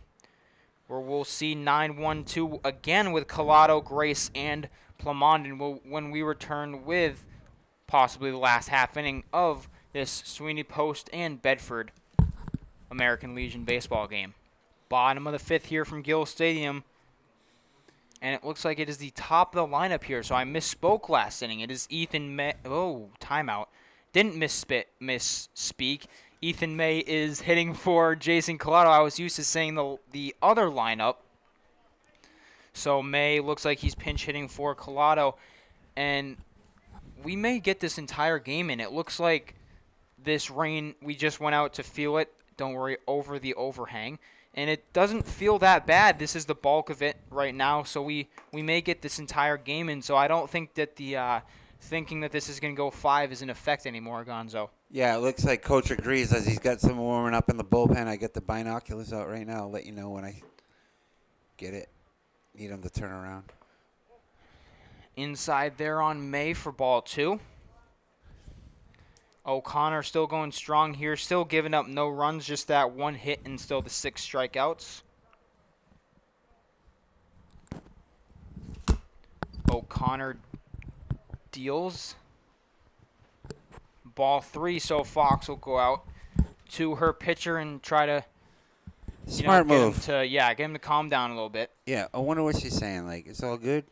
Speaker 1: where we'll see 9-1-2 again with Collado, Grace, and Plamondon when we return with possibly the last half inning of this Sweeney Post and Bedford American Legion baseball game. Bottom of the 5th here from Gill Stadium. And it looks like it is the top of the lineup here. So I misspoke last inning. It is Ethan May. Oh, timeout. Didn't misspeak. Ethan May is hitting for Jason Collado. I was used to saying the other lineup. So May looks like he's pinch hitting for Collado. And we may get this entire game in. It looks like this rain, we just went out to feel it. Don't worry, over the overhang. And it doesn't feel that bad. This is the bulk of it right now, so we may get this entire game in. So I don't think that the thinking that this is going to go 5 is in effect anymore, Gonzo.
Speaker 2: Yeah, it looks like Coach agrees as he's got some warming up in the bullpen. I get the binoculars out right now. I'll let you know when I get it. Need him to turn around.
Speaker 1: Inside there on May for ball 2. O'Connor still going strong here, still giving up no runs, just that 1 hit and still the 6 strikeouts. O'Connor deals. Ball 3, so Fox will go out to her pitcher and try to
Speaker 2: Smart move.
Speaker 1: Get him to calm down a little bit.
Speaker 2: Yeah, I wonder what she's saying. Like, it's all good.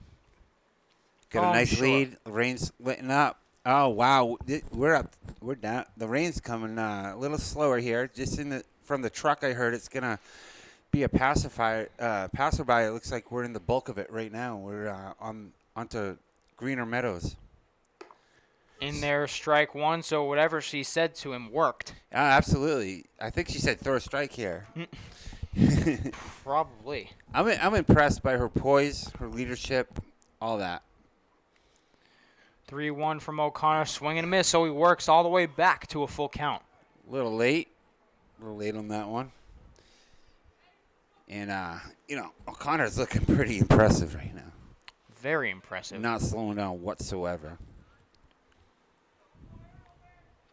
Speaker 2: Got a nice lead. The rain's letting up. Oh wow, we're up. We're down. The rain's coming a little slower here. Just from the truck, I heard it's gonna be a passerby. It looks like we're in the bulk of it right now. We're onto greener meadows.
Speaker 1: In there, strike 1. So whatever she said to him worked.
Speaker 2: Absolutely. I think she said throw a strike here.
Speaker 1: Probably.
Speaker 2: I'm impressed by her poise, her leadership, all that.
Speaker 1: 3-1 from O'Connor, swing and a miss, so he works all the way back to a full count.
Speaker 2: A little late on that one. And, O'Connor's looking pretty impressive right now.
Speaker 1: Very impressive.
Speaker 2: Not slowing down whatsoever.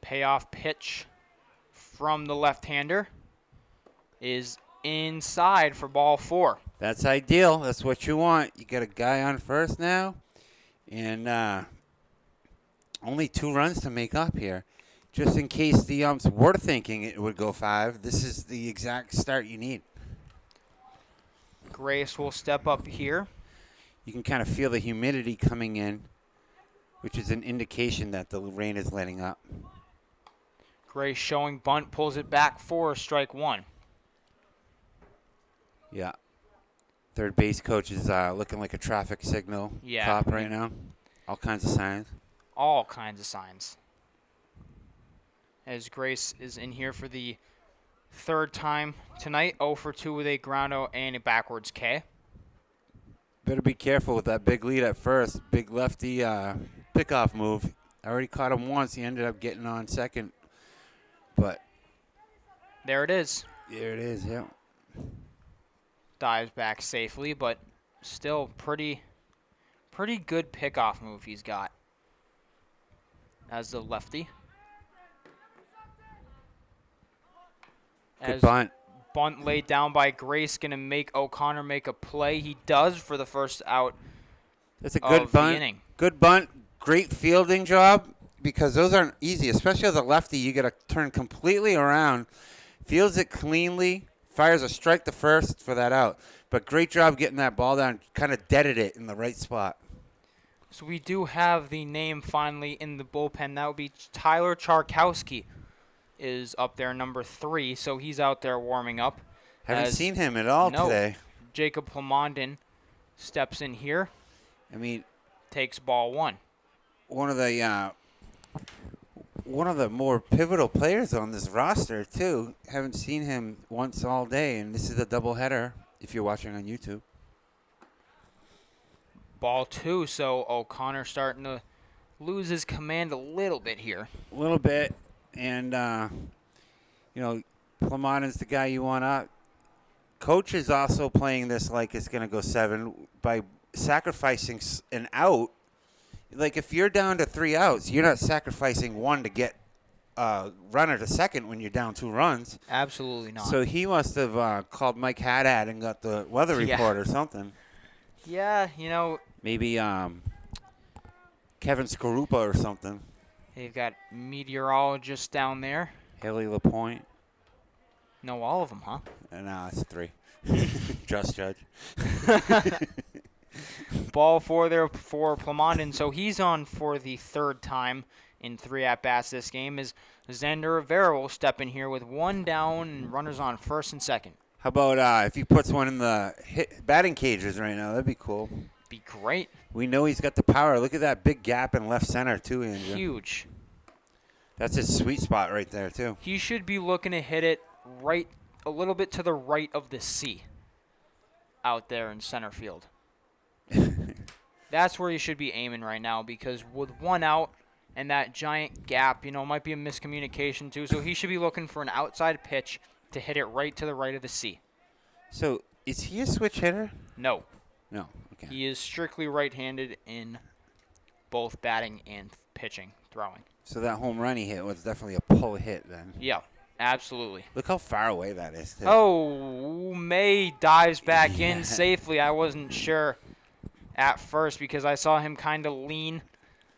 Speaker 1: Payoff pitch from the left-hander is inside for ball 4.
Speaker 2: That's ideal. That's what you want. You got a guy on first now. And, only 2 runs to make up here. Just in case the umps were thinking it would go 5, this is the exact start you need.
Speaker 1: Grace will step up here.
Speaker 2: You can kind of feel the humidity coming in, which is an indication that the rain is letting up.
Speaker 1: Grace showing bunt, pulls it back for strike 1.
Speaker 2: Yeah. Third base coach is looking like a traffic signal cop right now. All kinds of signs.
Speaker 1: All kinds of signs. As Grace is in here for the 3rd time tonight, 0 for 2 with a ground out and a backwards K.
Speaker 2: Better be careful with that big lead at first. Big lefty pickoff move. I already caught him once. He ended up getting on second. But
Speaker 1: there it is.
Speaker 2: There it is, yeah.
Speaker 1: Dives back safely, but still pretty good pickoff move he's got as the lefty.
Speaker 2: Good bunt.
Speaker 1: Bunt laid down by Grace, going to make O'Connor make a play. He does for the first out.
Speaker 2: That's a good bunt.
Speaker 1: The inning.
Speaker 2: Good bunt. Great fielding job because those aren't easy, especially as a lefty. You got to turn completely around. Fields it cleanly. Fires a strike to first for that out. But great job getting that ball down. Kind of deaded it in the right spot.
Speaker 1: So we do have the name finally in the bullpen. That would be Tyler Charkowski is up there, number 3. So he's out there warming up.
Speaker 2: Haven't seen him at all today.
Speaker 1: Jacob Plamondon steps in here.
Speaker 2: I mean,
Speaker 1: takes ball 1.
Speaker 2: One of the more pivotal players on this roster, too. Haven't seen him once all day, and this is a doubleheader if you're watching on YouTube.
Speaker 1: Ball 2, so O'Connor starting to loses command a little bit here.
Speaker 2: A little bit. And, Plumondon's the guy you want up. Coach is also playing this like it's going to go 7 by sacrificing an out. Like, if you're down to 3 outs, you're not sacrificing 1 to get runner to second when you're down 2 runs.
Speaker 1: Absolutely not.
Speaker 2: So he must have called Mike Haddad and got the weather report or something.
Speaker 1: Yeah,
Speaker 2: Maybe Kevin Skarupa or something.
Speaker 1: they've got meteorologists down there.
Speaker 2: Haley LaPointe.
Speaker 1: Know all of them, huh?
Speaker 2: No, it's 3. Just Judge.
Speaker 1: Ball 4 there for Plamondon. So he's on for the 3rd time in 3 at-bats this game as Xander Rivera will step in here with 1 down and runners on 1st and 2nd.
Speaker 2: How about if he puts one in the batting cages right now? That'd be cool.
Speaker 1: Be great.
Speaker 2: We know he's got the power. Look at that big gap in left center, too, Andrew.
Speaker 1: Huge.
Speaker 2: That's his sweet spot right there, too.
Speaker 1: He should be looking to hit it right a little bit to the right of the C out there in center field. That's where he should be aiming right now because with 1 out and that giant gap, might be a miscommunication too. So he should be looking for an outside pitch to hit it right to the right of the C.
Speaker 2: So is he a switch hitter?
Speaker 1: No.
Speaker 2: No. Okay.
Speaker 1: He is strictly right-handed in both batting and pitching, throwing.
Speaker 2: So that home run he hit was definitely a pull hit then.
Speaker 1: Yeah, absolutely.
Speaker 2: Look how far away that is, too.
Speaker 1: Oh, May dives back in safely. I wasn't sure at first because I saw him kind of lean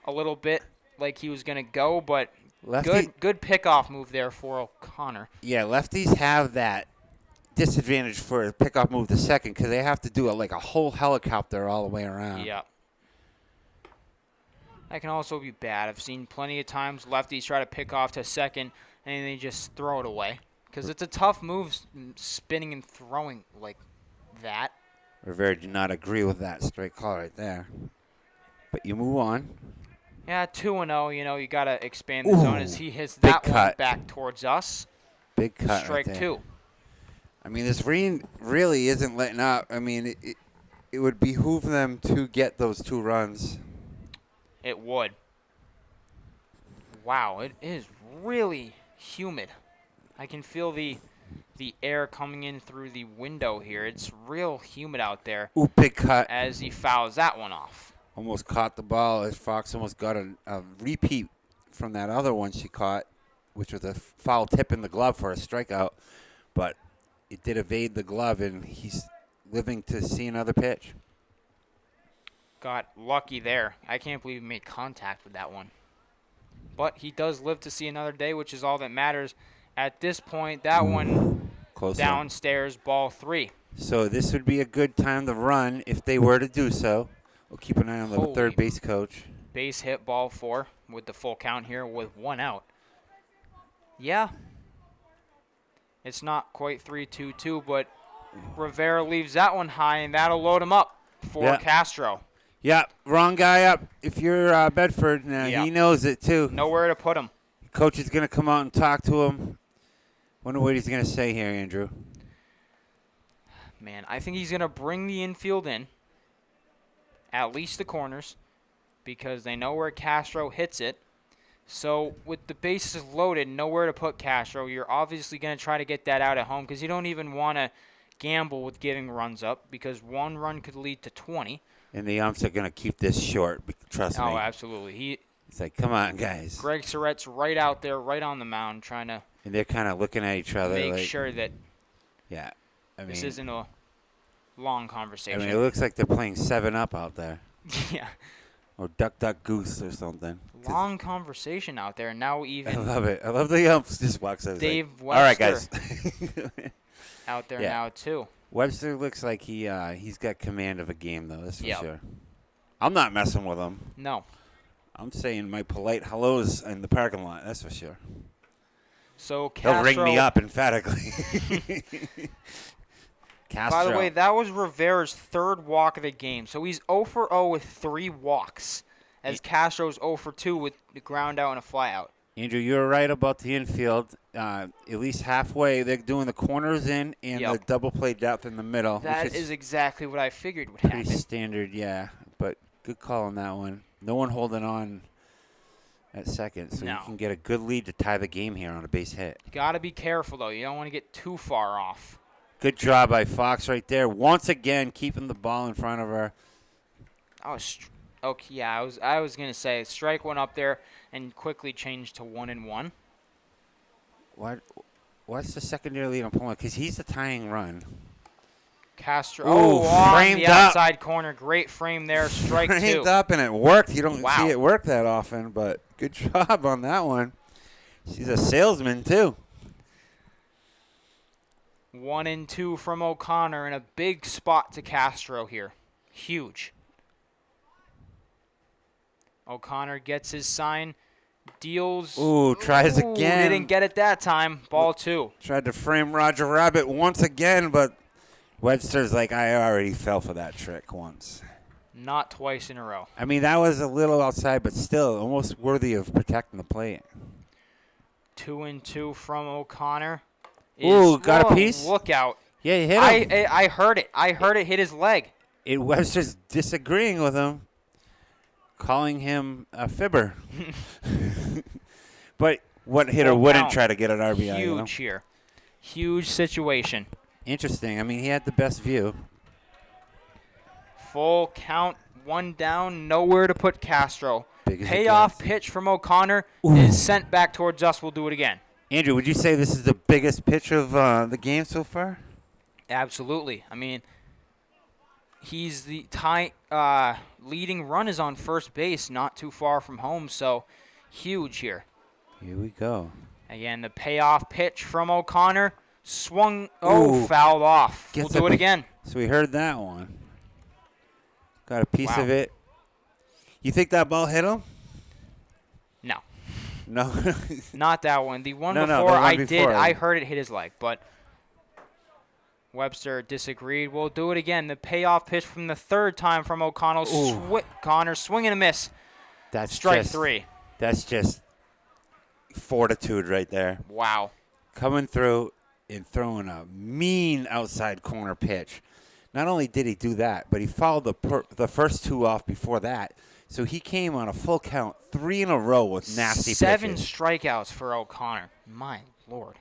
Speaker 1: a little bit like he was going to go, but good pickoff move there for O'Connor.
Speaker 2: Yeah, lefties have that disadvantage for a pickoff move to second because they have to do a whole helicopter all the way around.
Speaker 1: Yeah. That can also be bad. I've seen plenty of times lefties try to pick off to second and they just throw it away because it's a tough move spinning and throwing like that.
Speaker 2: Rivera did not agree with that straight call right there. But you move on.
Speaker 1: Yeah, 2-0, you got to expand the zone as he hits that one back towards us.
Speaker 2: Big cut.
Speaker 1: Strike
Speaker 2: right there.
Speaker 1: 2.
Speaker 2: I mean, this rain really isn't letting up. I mean, it would behoove them to get those 2 runs.
Speaker 1: It would. Wow, it is really humid. I can feel the air coming in through the window here. It's real humid out there.
Speaker 2: Ooh, big cut.
Speaker 1: As he fouls that one off.
Speaker 2: Almost caught the ball as Fox almost got a repeat from that other one she caught, which was a foul tip in the glove for a strikeout. But it did evade the glove, and he's living to see another pitch.
Speaker 1: Got lucky there. I can't believe he made contact with that one. But he does live to see another day, which is all that matters. At this point, that one
Speaker 2: Close
Speaker 1: downstairs, ball 3.
Speaker 2: So this would be a good time to run if they were to do so. We'll keep an eye on the third base coach.
Speaker 1: Base hit, ball 4 with the full count here with 1 out. Yeah. It's not quite 3-2-2, but Rivera leaves that one high, and that'll load him up for Castro.
Speaker 2: Yeah, wrong guy up. If you're Bedford, he knows it too.
Speaker 1: Nowhere to put him.
Speaker 2: Coach is going to come out and talk to him. Wonder what he's going to say here, Andrew.
Speaker 1: Man, I think he's going to bring the infield in, at least the corners, because they know where Castro hits it. So with the bases loaded, nowhere to put Castro, you're obviously going to try to get that out at home because you don't even want to gamble with giving runs up because 1 run could lead to 20.
Speaker 2: And the umps are going to keep this short, trust me.
Speaker 1: Oh, absolutely.
Speaker 2: It's like, come on, guys.
Speaker 1: Greg Surratt's right out there, right on the mound, trying to
Speaker 2: and they're kind of looking at each other.
Speaker 1: make sure that this isn't a long conversation.
Speaker 2: I mean, it looks like they're playing 7-Up out there.
Speaker 1: Yeah.
Speaker 2: Or Duck, Duck, Goose or something.
Speaker 1: Long conversation out there. Now even
Speaker 2: I love it. I love the umps just walks out.
Speaker 1: Dave
Speaker 2: like, all right, guys.
Speaker 1: out there now, too.
Speaker 2: Webster looks like he's got command of a game, though, that's for sure. I'm not messing with him.
Speaker 1: No.
Speaker 2: I'm saying my polite hellos in the parking lot, that's for sure.
Speaker 1: So Castro,
Speaker 2: he'll ring me up emphatically. Castro.
Speaker 1: By the way, that was Rivera's 3rd walk of the game. So he's 0 for 0 with 3 walks, as Castro's 0 for 2 with the ground out and a fly out.
Speaker 2: Andrew, you're right about the infield. At least halfway, they're doing the corners in and the double play depth in the middle.
Speaker 1: That is exactly what I figured would
Speaker 2: pretty
Speaker 1: happen.
Speaker 2: Standard, yeah. But good call on that one. No one holding on at second, so
Speaker 1: No.
Speaker 2: you can get a good lead to tie the game here on a base hit.
Speaker 1: You got to be careful, though. You don't want to get too far off.
Speaker 2: Good job by Fox right there. Once again, keeping the ball in front of her.
Speaker 1: Okay, yeah, I was gonna say strike one up there and quickly change to 1-1.
Speaker 2: What's the secondary lead on Pullman? Because he's the tying run.
Speaker 1: Castro.
Speaker 2: Ooh,
Speaker 1: On
Speaker 2: framed
Speaker 1: the
Speaker 2: up.
Speaker 1: outside corner. Great frame there. Strike
Speaker 2: Framed
Speaker 1: two.
Speaker 2: up, and it worked. You don't
Speaker 1: Wow.
Speaker 2: see it work that often, but good job on that one. She's a salesman, too.
Speaker 1: 1-2 from O'Connor and a big spot to Castro here. Huge. O'Connor gets his sign, deals.
Speaker 2: Ooh, tries again.
Speaker 1: Didn't get it that time. Ball 2.
Speaker 2: Tried to frame Roger Rabbit once again, but Webster's like, I already fell for that trick once.
Speaker 1: Not twice in a row.
Speaker 2: I mean, that was a little outside, but still almost worthy of protecting the plate.
Speaker 1: 2-2 from O'Connor.
Speaker 2: Ooh, got a piece?
Speaker 1: Look out.
Speaker 2: Yeah, he hit him.
Speaker 1: I heard it. I heard it hit his leg.
Speaker 2: Webster's disagreeing with him, calling him a fibber. But what hitter wouldn't try to get an RBI?
Speaker 1: Huge here. Huge situation.
Speaker 2: Interesting. I mean, he had the best view.
Speaker 1: Full count, 1 down, nowhere to put Castro.
Speaker 2: Big as it
Speaker 1: Payoff
Speaker 2: gets.
Speaker 1: pitch from O'Connor
Speaker 2: Ooh.
Speaker 1: is sent back towards us. We'll do it again.
Speaker 2: Andrew, would you say this is the biggest pitch of the game so far?
Speaker 1: Absolutely. I mean, he's the leading run is on first base, not too far from home, so huge here.
Speaker 2: Here we go.
Speaker 1: Again, the payoff pitch from O'Connor. Swung.
Speaker 2: Ooh.
Speaker 1: Fouled off.
Speaker 2: Gets
Speaker 1: We'll do
Speaker 2: a-
Speaker 1: it again.
Speaker 2: So we heard that one. Got a piece
Speaker 1: Wow.
Speaker 2: of it. You think that ball hit him?
Speaker 1: No,
Speaker 2: No.
Speaker 1: not that one. The one
Speaker 2: No,
Speaker 1: before
Speaker 2: the one
Speaker 1: I did.
Speaker 2: before.
Speaker 1: I heard it hit his leg, but Webster disagreed. We'll do it again. The payoff pitch from the third time from O'Connell. Connor swing and a miss.
Speaker 2: That's
Speaker 1: Strike
Speaker 2: just,
Speaker 1: 3.
Speaker 2: That's just fortitude right there.
Speaker 1: Wow.
Speaker 2: Coming through and throwing a mean outside corner pitch. Not only did he do that, but he fouled the first 2 off before that. So he came on a full count 3 in a row with nasty
Speaker 1: 7
Speaker 2: pitches.
Speaker 1: strikeouts for O'Connor. My Lord.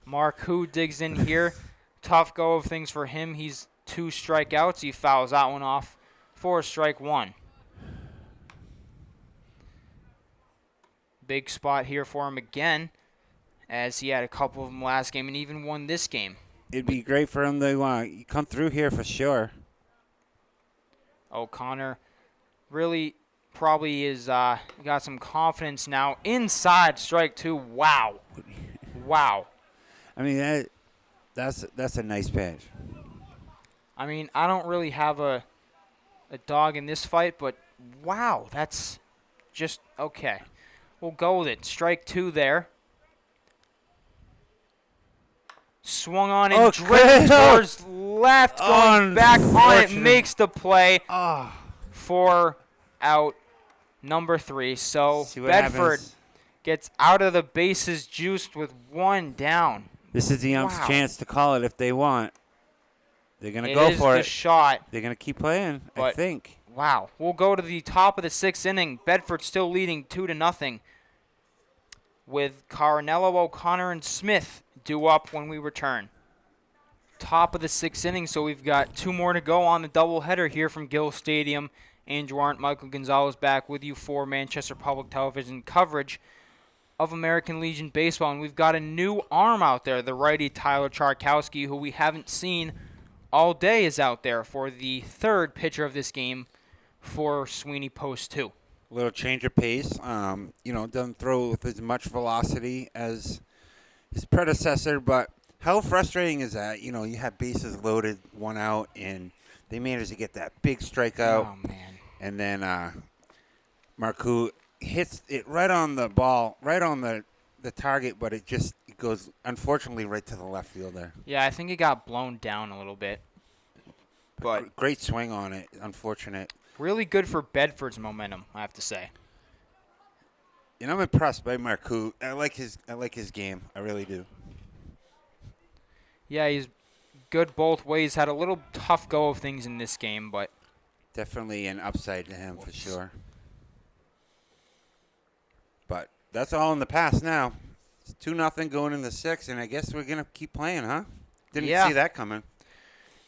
Speaker 1: Marcoux digs in here. Tough go of things for him. He's 2 strikeouts. He fouls that one off for strike 1. Big spot here for him again, as he had a couple of them last game and even won this game.
Speaker 2: It'd be great for him to come through here for sure.
Speaker 1: O'Connor really probably is got some confidence now. Inside strike 2. Wow. Wow.
Speaker 2: I mean, that's a nice pitch.
Speaker 1: I mean, I don't really have a dog in this fight, but wow, that's just okay. We'll go with it. Strike 2 there. Swung on and drifted towards left, going back on it, makes the play for out number 3. So Bedford gets out of the bases juiced with 1 down.
Speaker 2: This is the ump's chance to call it if they want. They're going to
Speaker 1: It
Speaker 2: go
Speaker 1: is
Speaker 2: for
Speaker 1: the
Speaker 2: it.
Speaker 1: shot.
Speaker 2: They're going to keep playing, I
Speaker 1: But-
Speaker 2: think.
Speaker 1: Wow. We'll go to the top of the 6th inning. Bedford still leading 2-0 with Carnello, O'Connor, and Smith due up when we return. Top of the 6th inning, so we've got 2 more to go on the doubleheader here from Gill Stadium. Andrew Arndt, Michael Gonzalez back with you for Manchester Public Television coverage of American Legion Baseball. And we've got a new arm out there, the righty Tyler Charkowski, who we haven't seen all day, is out there for the 3rd pitcher of this game for Sweeney Post 2.
Speaker 2: A little change of pace. Doesn't throw with as much velocity as his predecessor, but how frustrating is that? You have bases loaded, 1 out, and they managed to get that big strikeout.
Speaker 1: Oh, man.
Speaker 2: And then Marcoux hits it right on the ball, right on the target, but it goes, unfortunately, right to the left fielder.
Speaker 1: Yeah, I think it got blown down a little bit. But
Speaker 2: Great swing on it. Unfortunate.
Speaker 1: really good for Bedford's momentum, I have to say.
Speaker 2: And I'm impressed by Marcoux. I like his game. I really do.
Speaker 1: Yeah, he's good both ways. Had a little tough go of things in this game, but
Speaker 2: Definitely an upside to him for sure. that's all in the past now. It's 2-0 going in the sixth, and I guess we're gonna keep playing, huh? Didn't
Speaker 1: Yeah.
Speaker 2: see that coming.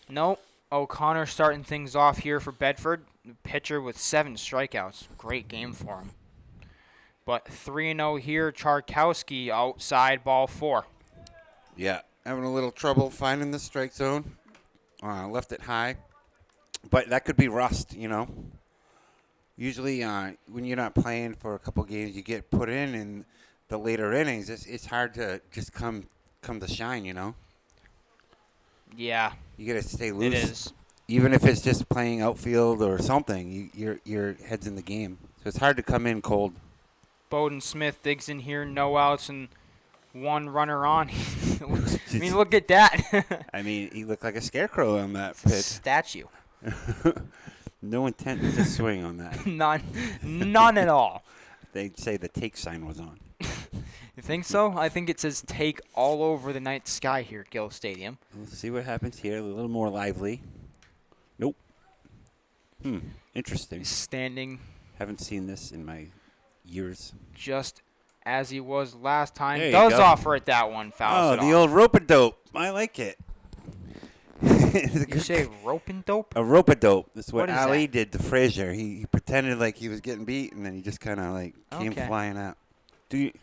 Speaker 1: Nope. O'Connor starting things off here for Bedford. Pitcher with 7 strikeouts. Great game for him. But 3-0 here. Charkowski outside ball 4.
Speaker 2: Yeah, having a little trouble finding the strike zone. Left it high, but that could be rust, you know. Usually, when you're not playing for a couple games, you get put in the later innings. It's hard to just come to shine, you know.
Speaker 1: Yeah,
Speaker 2: You got to stay
Speaker 1: it
Speaker 2: loose.
Speaker 1: is.
Speaker 2: Even if it's just playing outfield or something, your head's in the game. So it's hard to come in cold.
Speaker 1: Bowden Smith digs in here, no outs and 1 runner on. I mean, look at that.
Speaker 2: I mean, he looked like a scarecrow on that
Speaker 1: It's a
Speaker 2: pitch.
Speaker 1: statue.
Speaker 2: No intent to swing on that.
Speaker 1: None at all.
Speaker 2: They'd say the take sign was on.
Speaker 1: You think so? I think it says take all over the night sky here at Gill Stadium.
Speaker 2: We'll see what happens here. A little more lively. Nope. Interesting.
Speaker 1: Standing
Speaker 2: Haven't seen this in my years.
Speaker 1: just as he was last time.
Speaker 2: There you
Speaker 1: Does
Speaker 2: go.
Speaker 1: offer it that one. Fouls it
Speaker 2: The
Speaker 1: off.
Speaker 2: old rope-a-dope. I like it.
Speaker 1: You say rope and dope?
Speaker 2: A rope-a-dope. That's
Speaker 1: What
Speaker 2: what
Speaker 1: is
Speaker 2: Ali
Speaker 1: that?
Speaker 2: did to Frazier. He pretended like he was getting beat, and then he just kind of like came
Speaker 1: Okay.
Speaker 2: flying out.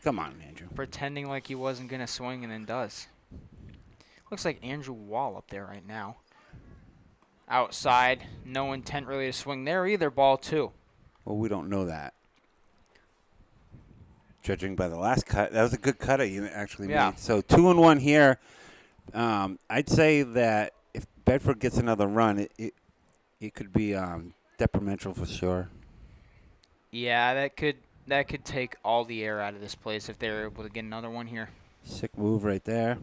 Speaker 2: Come on, Andrew.
Speaker 1: Pretending like he wasn't going to swing and then does. Looks like Andrew Wall up there right now. Outside. No intent really to swing there either. Ball 2.
Speaker 2: Well, we don't know that. Judging by the last cut, that was a good cut you actually
Speaker 1: Yeah.
Speaker 2: made. So 2-1 here. I'd say that if Bedford gets another run, it could be detrimental for sure.
Speaker 1: Yeah, that could take all the air out of this place if they're able to get another one here.
Speaker 2: Sick move right there.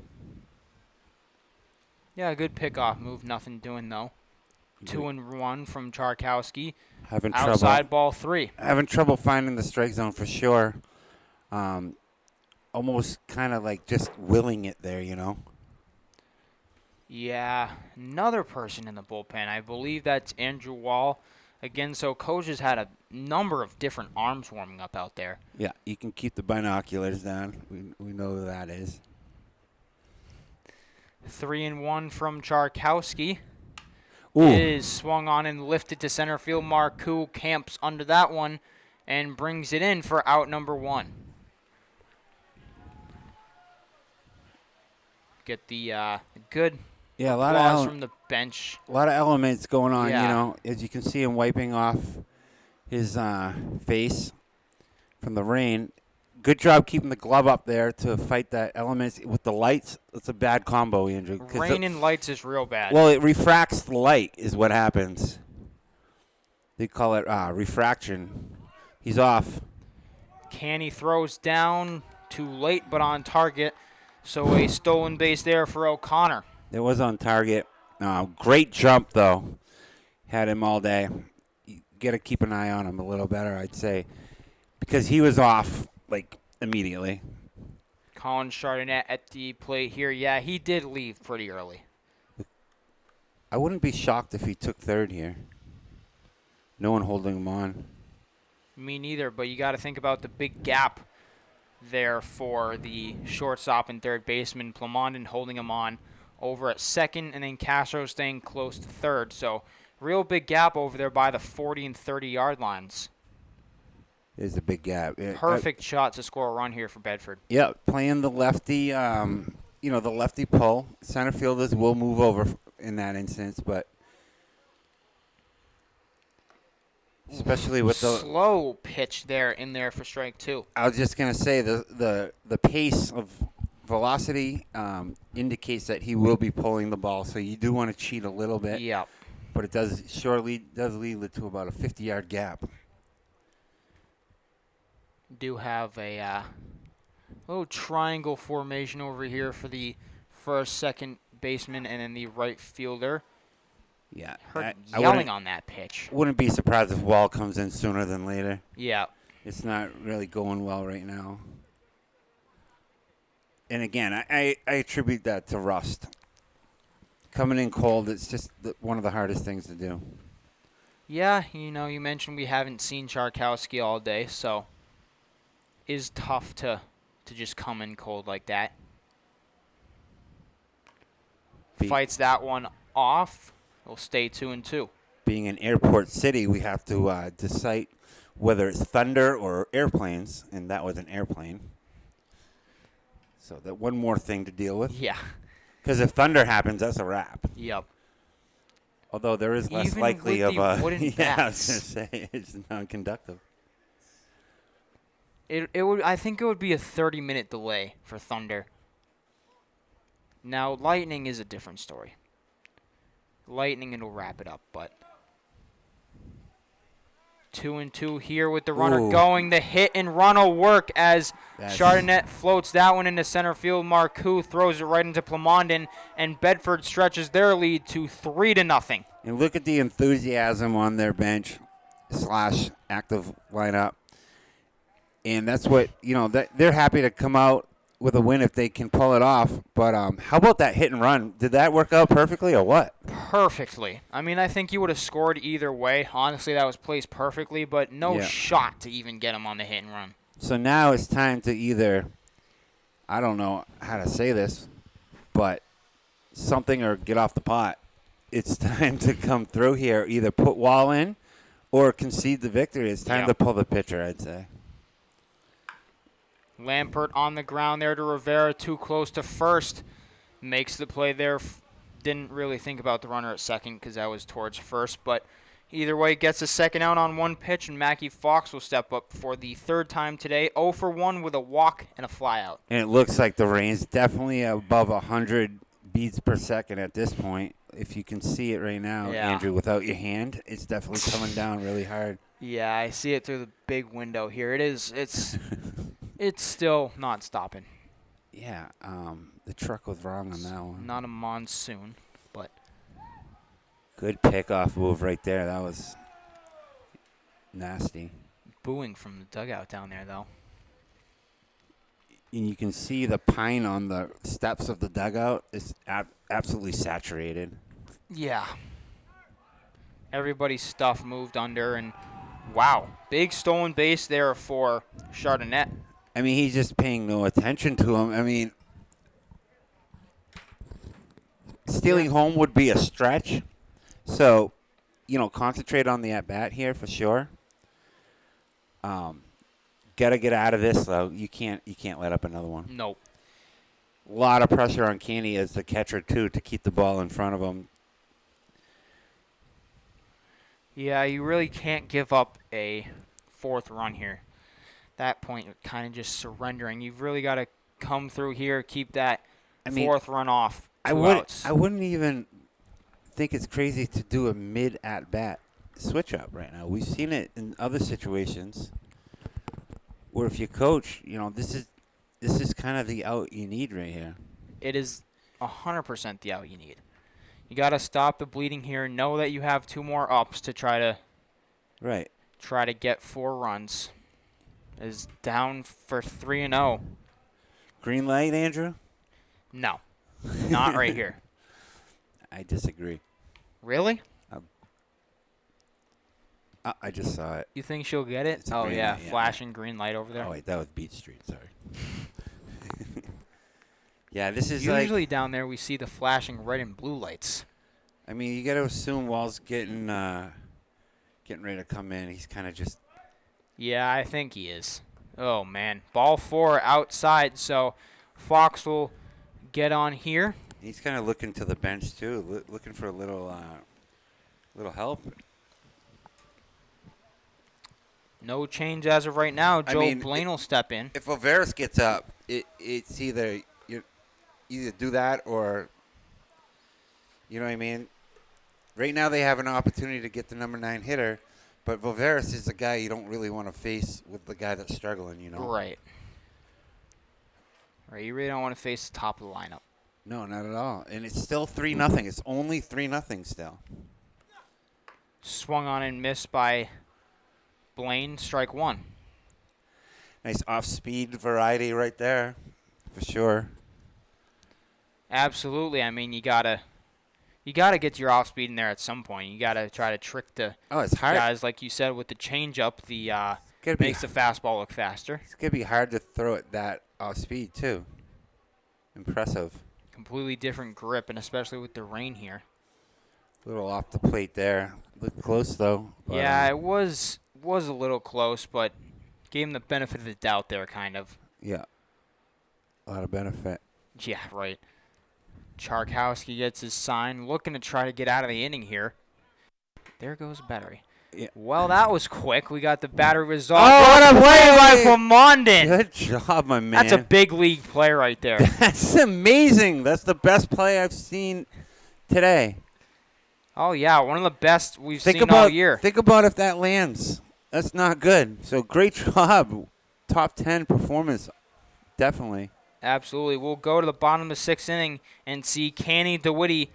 Speaker 1: Yeah, a good pickoff move. Nothing doing though. 2-1 from Charkowski.
Speaker 2: Having
Speaker 1: Outside
Speaker 2: trouble.
Speaker 1: ball 3.
Speaker 2: Having trouble finding the strike zone for sure. Almost kind of like just willing it there, you know.
Speaker 1: Yeah, another person in the bullpen. I believe that's Andrew Wall. Again, so Coach has had a number of different arms warming up out there.
Speaker 2: Yeah, you can keep the binoculars down. We know who that is.
Speaker 1: 3-1 from Charkowski.
Speaker 2: Ooh.
Speaker 1: Is swung on and lifted to center field. Marcoux camps under that one and brings it in for out number 1. Get the good
Speaker 2: Yeah, a lot
Speaker 1: applause
Speaker 2: of
Speaker 1: from the bench.
Speaker 2: a lot of elements going on,
Speaker 1: Yeah.
Speaker 2: you know. As you can see him wiping off his face from the rain. Good job keeping the glove up there to fight that elements with the lights. It's a bad combo, Andrew. 'cause
Speaker 1: Rain and lights is real bad.
Speaker 2: well, it refracts the light is what happens. They call it refraction. He's off.
Speaker 1: Canny throws down too late, but on target. So a stolen base there for O'Connor.
Speaker 2: It was on target. Great jump, though. Had him all day. You got to keep an eye on him a little better, I'd say, because he was off, like, immediately.
Speaker 1: Colin Chardonnay at the plate here. Yeah, he did leave pretty early.
Speaker 2: I wouldn't be shocked if he took third here. No one holding him on.
Speaker 1: Me neither, but you got to think about the big gap there for the shortstop and third baseman. Plamondon holding him on over at second, and then Castro staying close to third. So real big gap over there by the 40 and 30-yard lines.
Speaker 2: There's a big gap.
Speaker 1: Perfect shot to score a run here for Bedford.
Speaker 2: Yeah, playing the lefty, the lefty pull. Center fielders will move over in that instance, but especially with the
Speaker 1: slow pitch there in there for strike 2.
Speaker 2: I was just gonna say the pace of velocity indicates that he will be pulling the ball, so you do want to cheat a little bit.
Speaker 1: Yep.
Speaker 2: But it does lead to about a 50-yard gap.
Speaker 1: Do have a little triangle formation over here for the first, second baseman, and then the right fielder.
Speaker 2: Yeah,
Speaker 1: Heard
Speaker 2: I
Speaker 1: yelling on that pitch.
Speaker 2: wouldn't be surprised if Wall comes in sooner than later.
Speaker 1: Yeah.
Speaker 2: It's not really going well right now. And again, I attribute that to rust. Coming in cold, it's just one of the hardest things to do.
Speaker 1: Yeah, you mentioned we haven't seen Charkowski all day, so is tough to just come in cold like that. Fights that one off. He'll stay 2-2.
Speaker 2: Being in Airport City, we have to decide whether it's thunder or airplanes, and that was an airplane. So that one more thing to deal with.
Speaker 1: Yeah.
Speaker 2: Because if thunder happens, that's a wrap.
Speaker 1: Yep.
Speaker 2: Although there is less
Speaker 1: Even
Speaker 2: likely
Speaker 1: with
Speaker 2: of
Speaker 1: the wooden
Speaker 2: yeah, I was
Speaker 1: bats.
Speaker 2: gonna say it's non-conductive.
Speaker 1: I think it would be a 30-minute delay for thunder. Now lightning is a different story. Lightning, it'll wrap it up, but 2-2 here with the runner
Speaker 2: Ooh.
Speaker 1: going. The hit and run will work as
Speaker 2: That's-
Speaker 1: Chardonnay floats that one into center field. Marcoux throws it right into Plamondon, and Bedford stretches their lead to 3-0.
Speaker 2: And look at the enthusiasm on their bench / active lineup. And that's what, they're happy to come out with a win if they can pull it off. But how about that hit and run? Did that work out perfectly or what?
Speaker 1: Perfectly. I mean, I think you would have scored either way. Honestly, that was placed perfectly, but no
Speaker 2: Yeah.
Speaker 1: shot to even get him on the hit and run.
Speaker 2: So now it's time to either, I don't know how to say this, but something or get off the pot. It's time to come through here, either put Wall in or concede the victory. It's time
Speaker 1: Yeah.
Speaker 2: to pull the pitcher, I'd say.
Speaker 1: Lampert on the ground there to Rivera, too close to first. Makes the play there. Didn't really think about the runner at second because that was towards first. But either way, gets a second out on one pitch, and Mackie Fox will step up for the third time today. 0 for 1 with a walk and a flyout.
Speaker 2: And it looks like the rain's definitely above 100 beats per second at this point. If you can see it right now,
Speaker 1: Yeah.
Speaker 2: Andrew, without your hand, it's definitely coming down really hard.
Speaker 1: Yeah, I see it through the big window here. It is. It's still not stopping.
Speaker 2: Yeah, the truck was wrong on that one.
Speaker 1: Not a monsoon, but
Speaker 2: Good pickoff move right there. That was nasty.
Speaker 1: booing from the dugout down there, though.
Speaker 2: And you can see the pine on the steps of the dugout is absolutely saturated.
Speaker 1: Yeah. Everybody's stuff moved under, and wow, big stolen base there for Chardonnay.
Speaker 2: I mean, he's just paying no attention to him. I mean, stealing home would be a stretch. So, concentrate on the at-bat here for sure. Gotta get out of this, though. You can't let up another one.
Speaker 1: Nope.
Speaker 2: A lot of pressure on Canny as the catcher, too, to keep the ball in front of him.
Speaker 1: Yeah, you really can't give up a fourth run here. That point, you're kind of just surrendering. You've really got to come through here, keep that fourth run off.
Speaker 2: I wouldn't even think it's crazy to do a mid at bat switch up right now. We've seen it in other situations where if you coach, this is kind of the out you need right here.
Speaker 1: It is 100% the out you need. You got to stop the bleeding here. Know that you have 2 more ups to try to get 4 runs. Is down for 3-0.
Speaker 2: Green light, Andrew?
Speaker 1: No, not right here.
Speaker 2: I disagree.
Speaker 1: Really?
Speaker 2: I just saw it.
Speaker 1: You think she'll get it?
Speaker 2: It's a
Speaker 1: Oh,
Speaker 2: green
Speaker 1: yeah,
Speaker 2: light, yeah.
Speaker 1: flashing green light over there.
Speaker 2: Oh, wait, that was Beach Street. Sorry. Yeah, this is
Speaker 1: Usually down there we see the flashing red and blue lights.
Speaker 2: I mean, you got to assume Wall's getting ready to come in. He's kind of just.
Speaker 1: Yeah, I think he is. Oh, man. Ball 4 outside, so Fox will get on here.
Speaker 2: He's kind of looking to the bench, too, looking for a little help.
Speaker 1: No change as of right now. Joe Blaine will step in.
Speaker 2: If Overis gets up, it's either you do that or, you know what I mean? Right now they have an opportunity to get the number 9 hitter, but Voveris is the guy you don't really want to face with the guy that's struggling,
Speaker 1: Right. You really don't want to face the top of the lineup.
Speaker 2: No, not at all. And it's still 3-0. It's only 3-0 still.
Speaker 1: Swung on and missed by Blaine, strike 1.
Speaker 2: Nice off-speed variety right there, for sure.
Speaker 1: Absolutely. I mean, you gotta get your off speed in there at some point. You gotta try to trick the
Speaker 2: Oh, it's hard.
Speaker 1: guys, like you said, with the changeup. The Makes the fastball look faster.
Speaker 2: It's gonna be hard to throw it that off speed too. Impressive.
Speaker 1: Completely different grip, and especially with the rain here.
Speaker 2: A little off the plate there. Looked close though. But,
Speaker 1: Yeah, it was a little close, but gave him the benefit of the doubt there, kind of.
Speaker 2: Yeah. A lot of benefit.
Speaker 1: Yeah, right. Charkowski gets his sign, looking to try to get out of the inning here. There goes battery.
Speaker 2: Yeah.
Speaker 1: Well, that was quick. We got the battery resolved.
Speaker 2: Oh, what a
Speaker 1: play by
Speaker 2: play!
Speaker 1: Flamondon.
Speaker 2: Good job, my man.
Speaker 1: That's a big league play right there.
Speaker 2: That's amazing. That's the best play I've seen today.
Speaker 1: Oh, yeah, one of the best we've seen all year.
Speaker 2: Think about if that lands. That's not good. So great job. Top 10 performance. Definitely.
Speaker 1: Absolutely. We'll go to the bottom of the sixth inning and see Canny May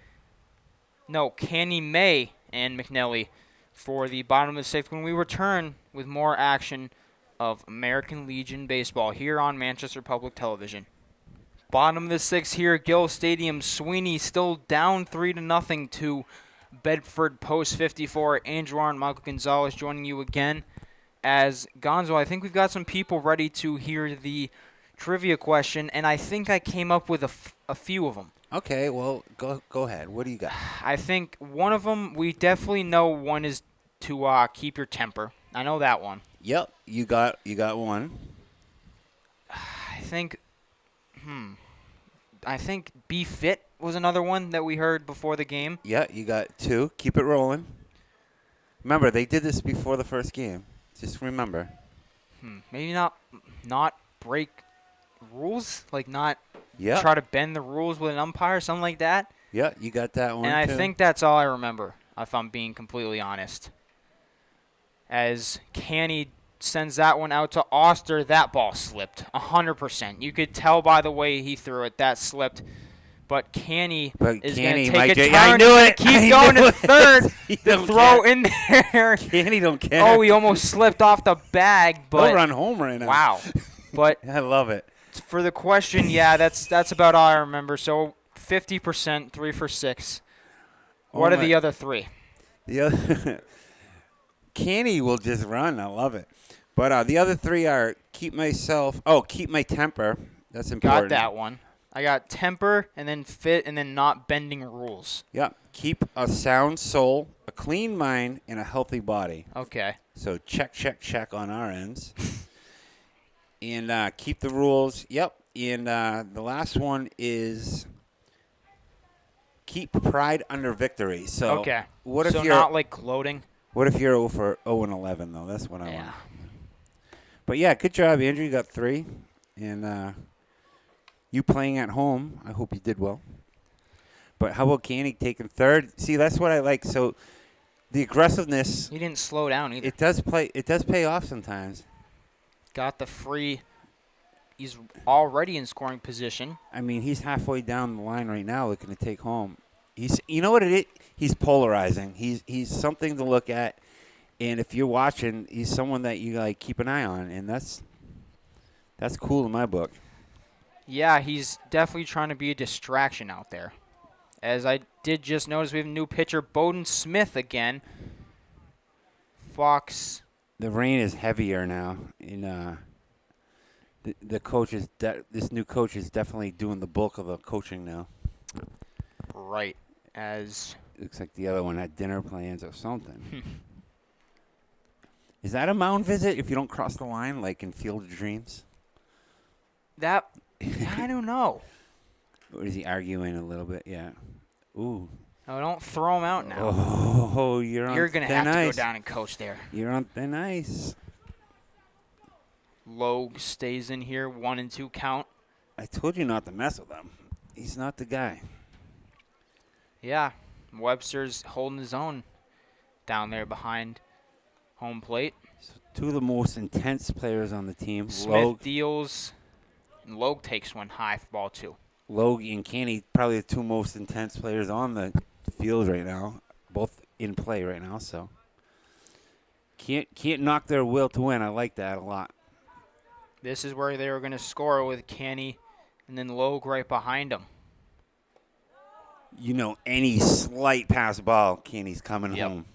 Speaker 1: and McNelly for the bottom of the sixth when we return with more action of American Legion Baseball here on Manchester Public Television. Bottom of the sixth here at Gill Stadium. Sweeney still down 3-0 to Bedford Post 54. Andrew Arndt, Michael Gonzalez joining you again. As Gonzo, I think we've got some people ready to hear the trivia question, and I think I came up with a few of them.
Speaker 2: Okay, well, go ahead. What do you got?
Speaker 1: I think one of them, we definitely know one is to keep your temper. I know that one.
Speaker 2: Yep, you got one.
Speaker 1: I think be fit was another one that we heard before the game.
Speaker 2: Yeah, you got two. Keep it rolling. Remember, they did this before the first game. Just remember.
Speaker 1: Maybe not break rules, like not
Speaker 2: Yeah.
Speaker 1: try to bend the rules with an umpire, something like that.
Speaker 2: Yeah, you got that one.
Speaker 1: And I
Speaker 2: too.
Speaker 1: think that's all I remember, if I'm being completely honest. As Canny sends that one out to Oster, that ball slipped 100%. You could tell by the way he threw it, that slipped. But Canny is going to take a turn.
Speaker 2: I knew it.
Speaker 1: Keep going to third. The throw in there.
Speaker 2: Canny don't care.
Speaker 1: Oh, he almost slipped off the bag. But
Speaker 2: he'll run home right now.
Speaker 1: Wow. But
Speaker 2: I love it.
Speaker 1: for the question, yeah, that's about all I remember. So 50%, 3 for 6. What are the other three?
Speaker 2: The other Canny will just run. I love it. But the other three are keep my temper. That's important.
Speaker 1: Got that one. I got temper and then fit and then not bending rules.
Speaker 2: Yeah. Keep a sound soul, a clean mind, and a healthy body.
Speaker 1: Okay.
Speaker 2: So check on our ends. And keep the rules. Yep. And the last one is keep pride under victory. So
Speaker 1: okay.
Speaker 2: What if
Speaker 1: so
Speaker 2: you're
Speaker 1: not like gloating?
Speaker 2: What if you're 0-11 though? That's what I want.
Speaker 1: Yeah.
Speaker 2: But yeah, good job, Andrew. You got 3, and you playing at home. I hope you did well. But how about Canny taking third? See, that's what I like. So the aggressiveness.
Speaker 1: He didn't slow down either.
Speaker 2: It does pay off sometimes.
Speaker 1: Got the free. He's already in scoring position.
Speaker 2: I mean, he's halfway down the line right now, looking to take home. You know what it is? He's polarizing. He's something to look at, and if you're watching, he's someone that you like keep an eye on, and that's cool in my book.
Speaker 1: Yeah, he's definitely trying to be a distraction out there. As I did just notice, we have a new pitcher, Bowden Smith again. Fox.
Speaker 2: The rain is heavier now, and the coach is this new coach is definitely doing the bulk of the coaching now.
Speaker 1: Right. As
Speaker 2: looks like the other one had dinner plans or something. Is that a mound visit if you don't cross the line, like in Field of Dreams?
Speaker 1: That I don't know.
Speaker 2: Or is he arguing a little bit? Yeah. Ooh.
Speaker 1: No, don't throw him out now.
Speaker 2: Oh, you're
Speaker 1: going to have to go down and coach there.
Speaker 2: You're on thin ice.
Speaker 1: Logue stays in here, 1-2 count.
Speaker 2: I told you not to mess with him. He's not the guy.
Speaker 1: Yeah, Webster's holding his own down there behind home plate.
Speaker 2: So 2 of the most intense players on the team.
Speaker 1: Smith deals, and Logue takes one high for ball 2.
Speaker 2: Logue and Canny, probably the 2 most intense players on the field right now, both in play right now. So can't knock their will to win. I like that a lot.
Speaker 1: This is where they were going to score with Canny and then Logue right behind him.
Speaker 2: You know, any slight pass ball, Canny's coming home.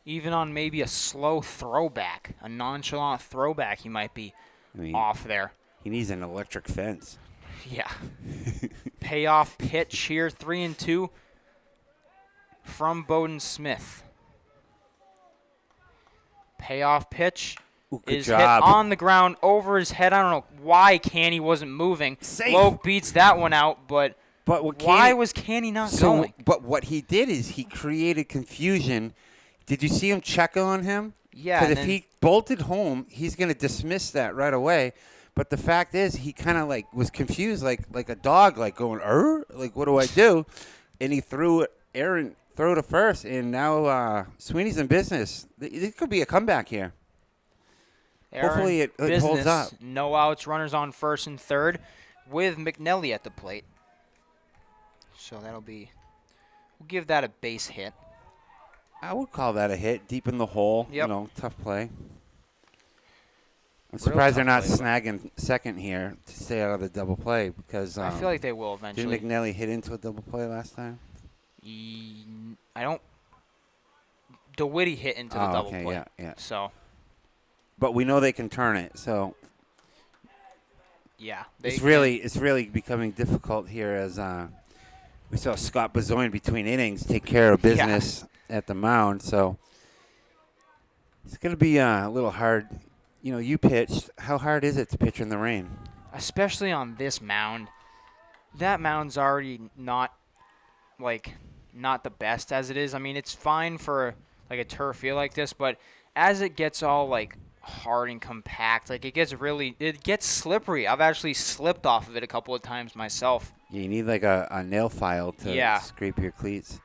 Speaker 1: Even on maybe a slow throwback, a nonchalant throwback, he might be off there.
Speaker 2: He needs an electric fence.
Speaker 1: Yeah. Payoff pitch here, 3-2 from Bowden Smith. Payoff pitch is hit on the ground over his head. I don't know why Canny wasn't moving. Loke beats that one out, but why was Canny not going?
Speaker 2: But what he did is he created confusion. Did you see him check on him?
Speaker 1: Yeah.
Speaker 2: Because if he bolted home, he's going to dismiss that right away. But the fact is, he kind of like was confused, like a dog, like going, like what do I do? And he threw to first, and now Sweeney's in business. It could be a comeback here. Hopefully it holds up.
Speaker 1: No outs, runners on first and third, with McNelly at the plate. So we'll give that a base hit.
Speaker 2: I would call that a hit, deep in the hole.
Speaker 1: Yep.
Speaker 2: Tough play. I'm surprised they're not snagging second here to stay out of the double play because
Speaker 1: I feel like they will eventually.
Speaker 2: Didn't McNelly hit into a double play last time?
Speaker 1: DeWitty hit into the double play.
Speaker 2: Yeah.
Speaker 1: So.
Speaker 2: But we know they can turn it, so.
Speaker 1: Yeah.
Speaker 2: It's really becoming difficult here as we saw Scott Bezoin between innings take care of business at the mound. So it's going to be a little hard. You pitched. How hard is it to pitch in the rain?
Speaker 1: Especially on this mound. That mound's already not the best as it is. I mean, it's fine for like a turf field like this, but as it gets all like hard and compact, like it gets slippery. I've actually slipped off of it a couple of times myself.
Speaker 2: You need like a nail file to scrape your cleats.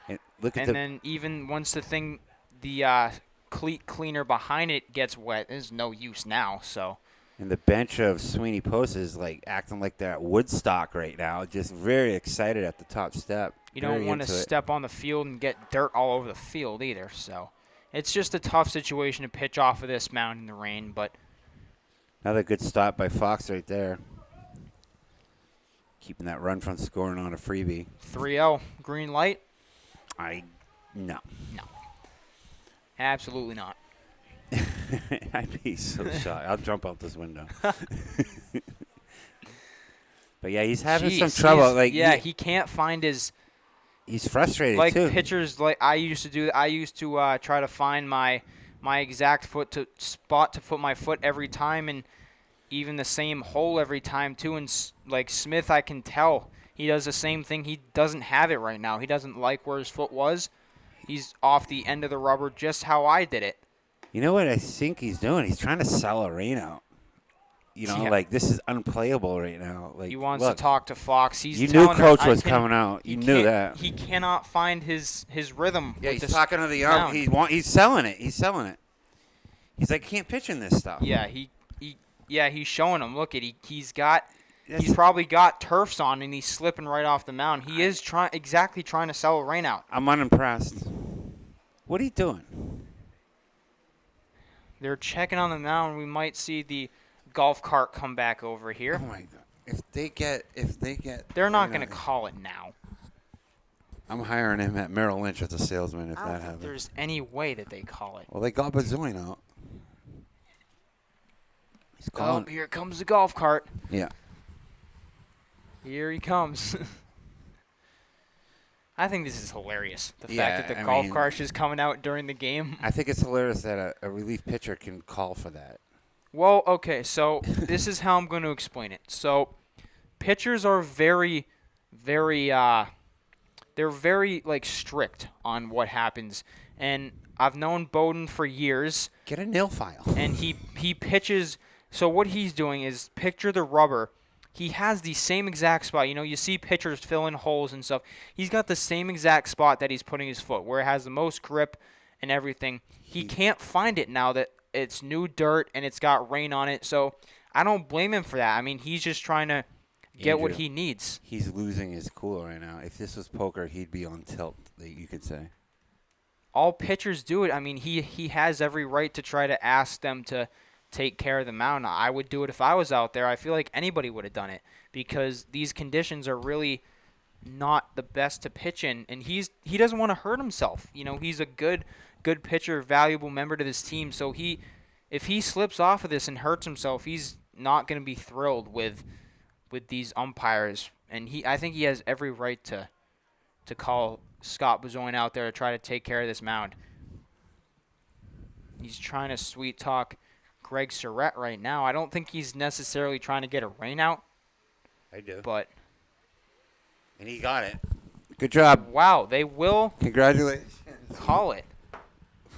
Speaker 2: And
Speaker 1: then even once the cleat cleaner behind it gets wet, there's no use now. So.
Speaker 2: And the bench of Sweeney Post is like acting like they're at Woodstock right now, just very excited at the top step.
Speaker 1: You don't want to step on the field and get dirt all over the field either. So it's just a tough situation to pitch off of this mound in the rain. But
Speaker 2: another good stop by Fox right there. Keeping that run from scoring on a freebie.
Speaker 1: 3-0, green light?
Speaker 2: No.
Speaker 1: Absolutely not.
Speaker 2: I'd be so shocked. I'll jump out this window. But yeah, he's having some trouble.
Speaker 1: He can't find his.
Speaker 2: He's frustrated
Speaker 1: too.
Speaker 2: Like
Speaker 1: pitchers, like I used to do. I used to try to find my exact spot to put my foot every time, and even the same hole every time too. And like Smith, I can tell he does the same thing. He doesn't have it right now. He doesn't like where his foot was. He's off the end of the rubber, just how I did it.
Speaker 2: You know what I think he's doing? He's trying to sell a rain out. Like this is unplayable right now. Like
Speaker 1: he wants to talk to Fox.
Speaker 2: You knew Coach was coming out. You knew that.
Speaker 1: He cannot find his rhythm.
Speaker 2: Yeah, he's talking to the arm. He's selling it. He's like, I can't pitch in this stuff.
Speaker 1: Yeah, he's showing him. Look at he's probably got turfs on and he's slipping right off the mound. He is trying to sell a rain out.
Speaker 2: I'm unimpressed. What are you doing?
Speaker 1: They're checking on the mound. We might see the golf cart come back over here.
Speaker 2: Oh my God! If they get,
Speaker 1: they're not going to call it now.
Speaker 2: I'm hiring him at Merrill Lynch as a salesman if
Speaker 1: I
Speaker 2: that
Speaker 1: don't think
Speaker 2: happens.
Speaker 1: there's any way that they call it.
Speaker 2: Well, they got Bezoin out. He's calling.
Speaker 1: Oh, here comes the golf cart.
Speaker 2: Yeah.
Speaker 1: Here he comes. I think this is hilarious. The fact that the golf cart's just coming out during the game.
Speaker 2: I think it's hilarious that a relief pitcher can call for that.
Speaker 1: Well, okay, so this is how I'm going to explain it. So pitchers are very, very, they're very, strict on what happens. And I've known Bowden for years.
Speaker 2: Get a nail file.
Speaker 1: And he pitches. So what he's doing is picture the rubber. He has the same exact spot. You see pitchers fill in holes and stuff. He's got the same exact spot that he's putting his foot, where it has the most grip and everything. He can't find it now that it's new dirt and it's got rain on it. So I don't blame him for that. I mean, he's just trying to get what he needs.
Speaker 2: He's losing his cool right now. If this was poker, he'd be on tilt, you could say.
Speaker 1: All pitchers do it. I mean, he has every right to try to ask them to take care of the mound. I would do it if I was out there. I feel like anybody would have done it because these conditions are really not the best to pitch in, and he doesn't want to hurt himself. He's a good good pitcher, valuable member to this team. So if he slips off of this and hurts himself, he's not going to be thrilled with these umpires. And I think he has every right to call Scott Bezoin out there to try to take care of this mound. He's trying to sweet talk Greg Surratt right now. I don't think he's necessarily trying to get a rain out.
Speaker 2: I do.
Speaker 1: But
Speaker 2: and he got it. Good job.
Speaker 1: Wow, they will
Speaker 2: Congratulations.
Speaker 1: call it.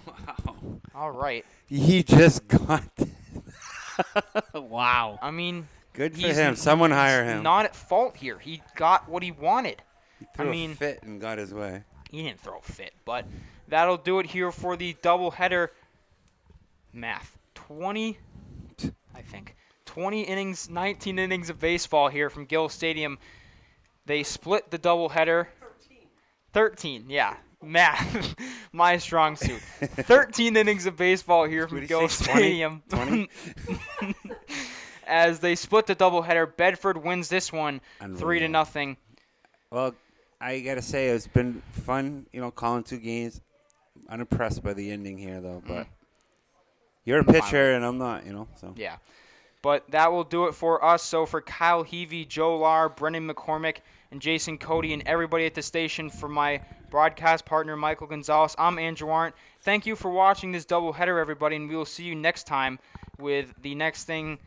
Speaker 2: Wow.
Speaker 1: All right.
Speaker 2: He just got it. Wow.
Speaker 1: I mean,
Speaker 2: Good for him. Someone hire him.
Speaker 1: Not at fault here. He got what he wanted.
Speaker 2: He threw a fit and got his way.
Speaker 1: He didn't throw a fit, but that'll do it here for the doubleheader. Math. 20 innings, 19 innings of baseball here from Gill Stadium. They split the doubleheader. 13, yeah. Math, my strong suit. 13 innings of baseball here from Gill Stadium.
Speaker 2: 20?
Speaker 1: As they split the doubleheader, Bedford wins this one 3-0.
Speaker 2: Well, I got to say, it's been fun, calling 2 games. Unimpressed by the ending here, though, but you're a pitcher and I'm not, so.
Speaker 1: Yeah. But that will do it for us. So for Kyle Heavey, Joe Lar, Brendan McCormick, and Jason Cody, and everybody at the station, for my broadcast partner, Michael Gonzalez, I'm Andrew Arndt. Thank you for watching this doubleheader, everybody, and we will see you next time with the next thing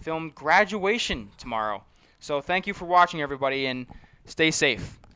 Speaker 1: filmed, Graduation, tomorrow. So thank you for watching, everybody, and stay safe.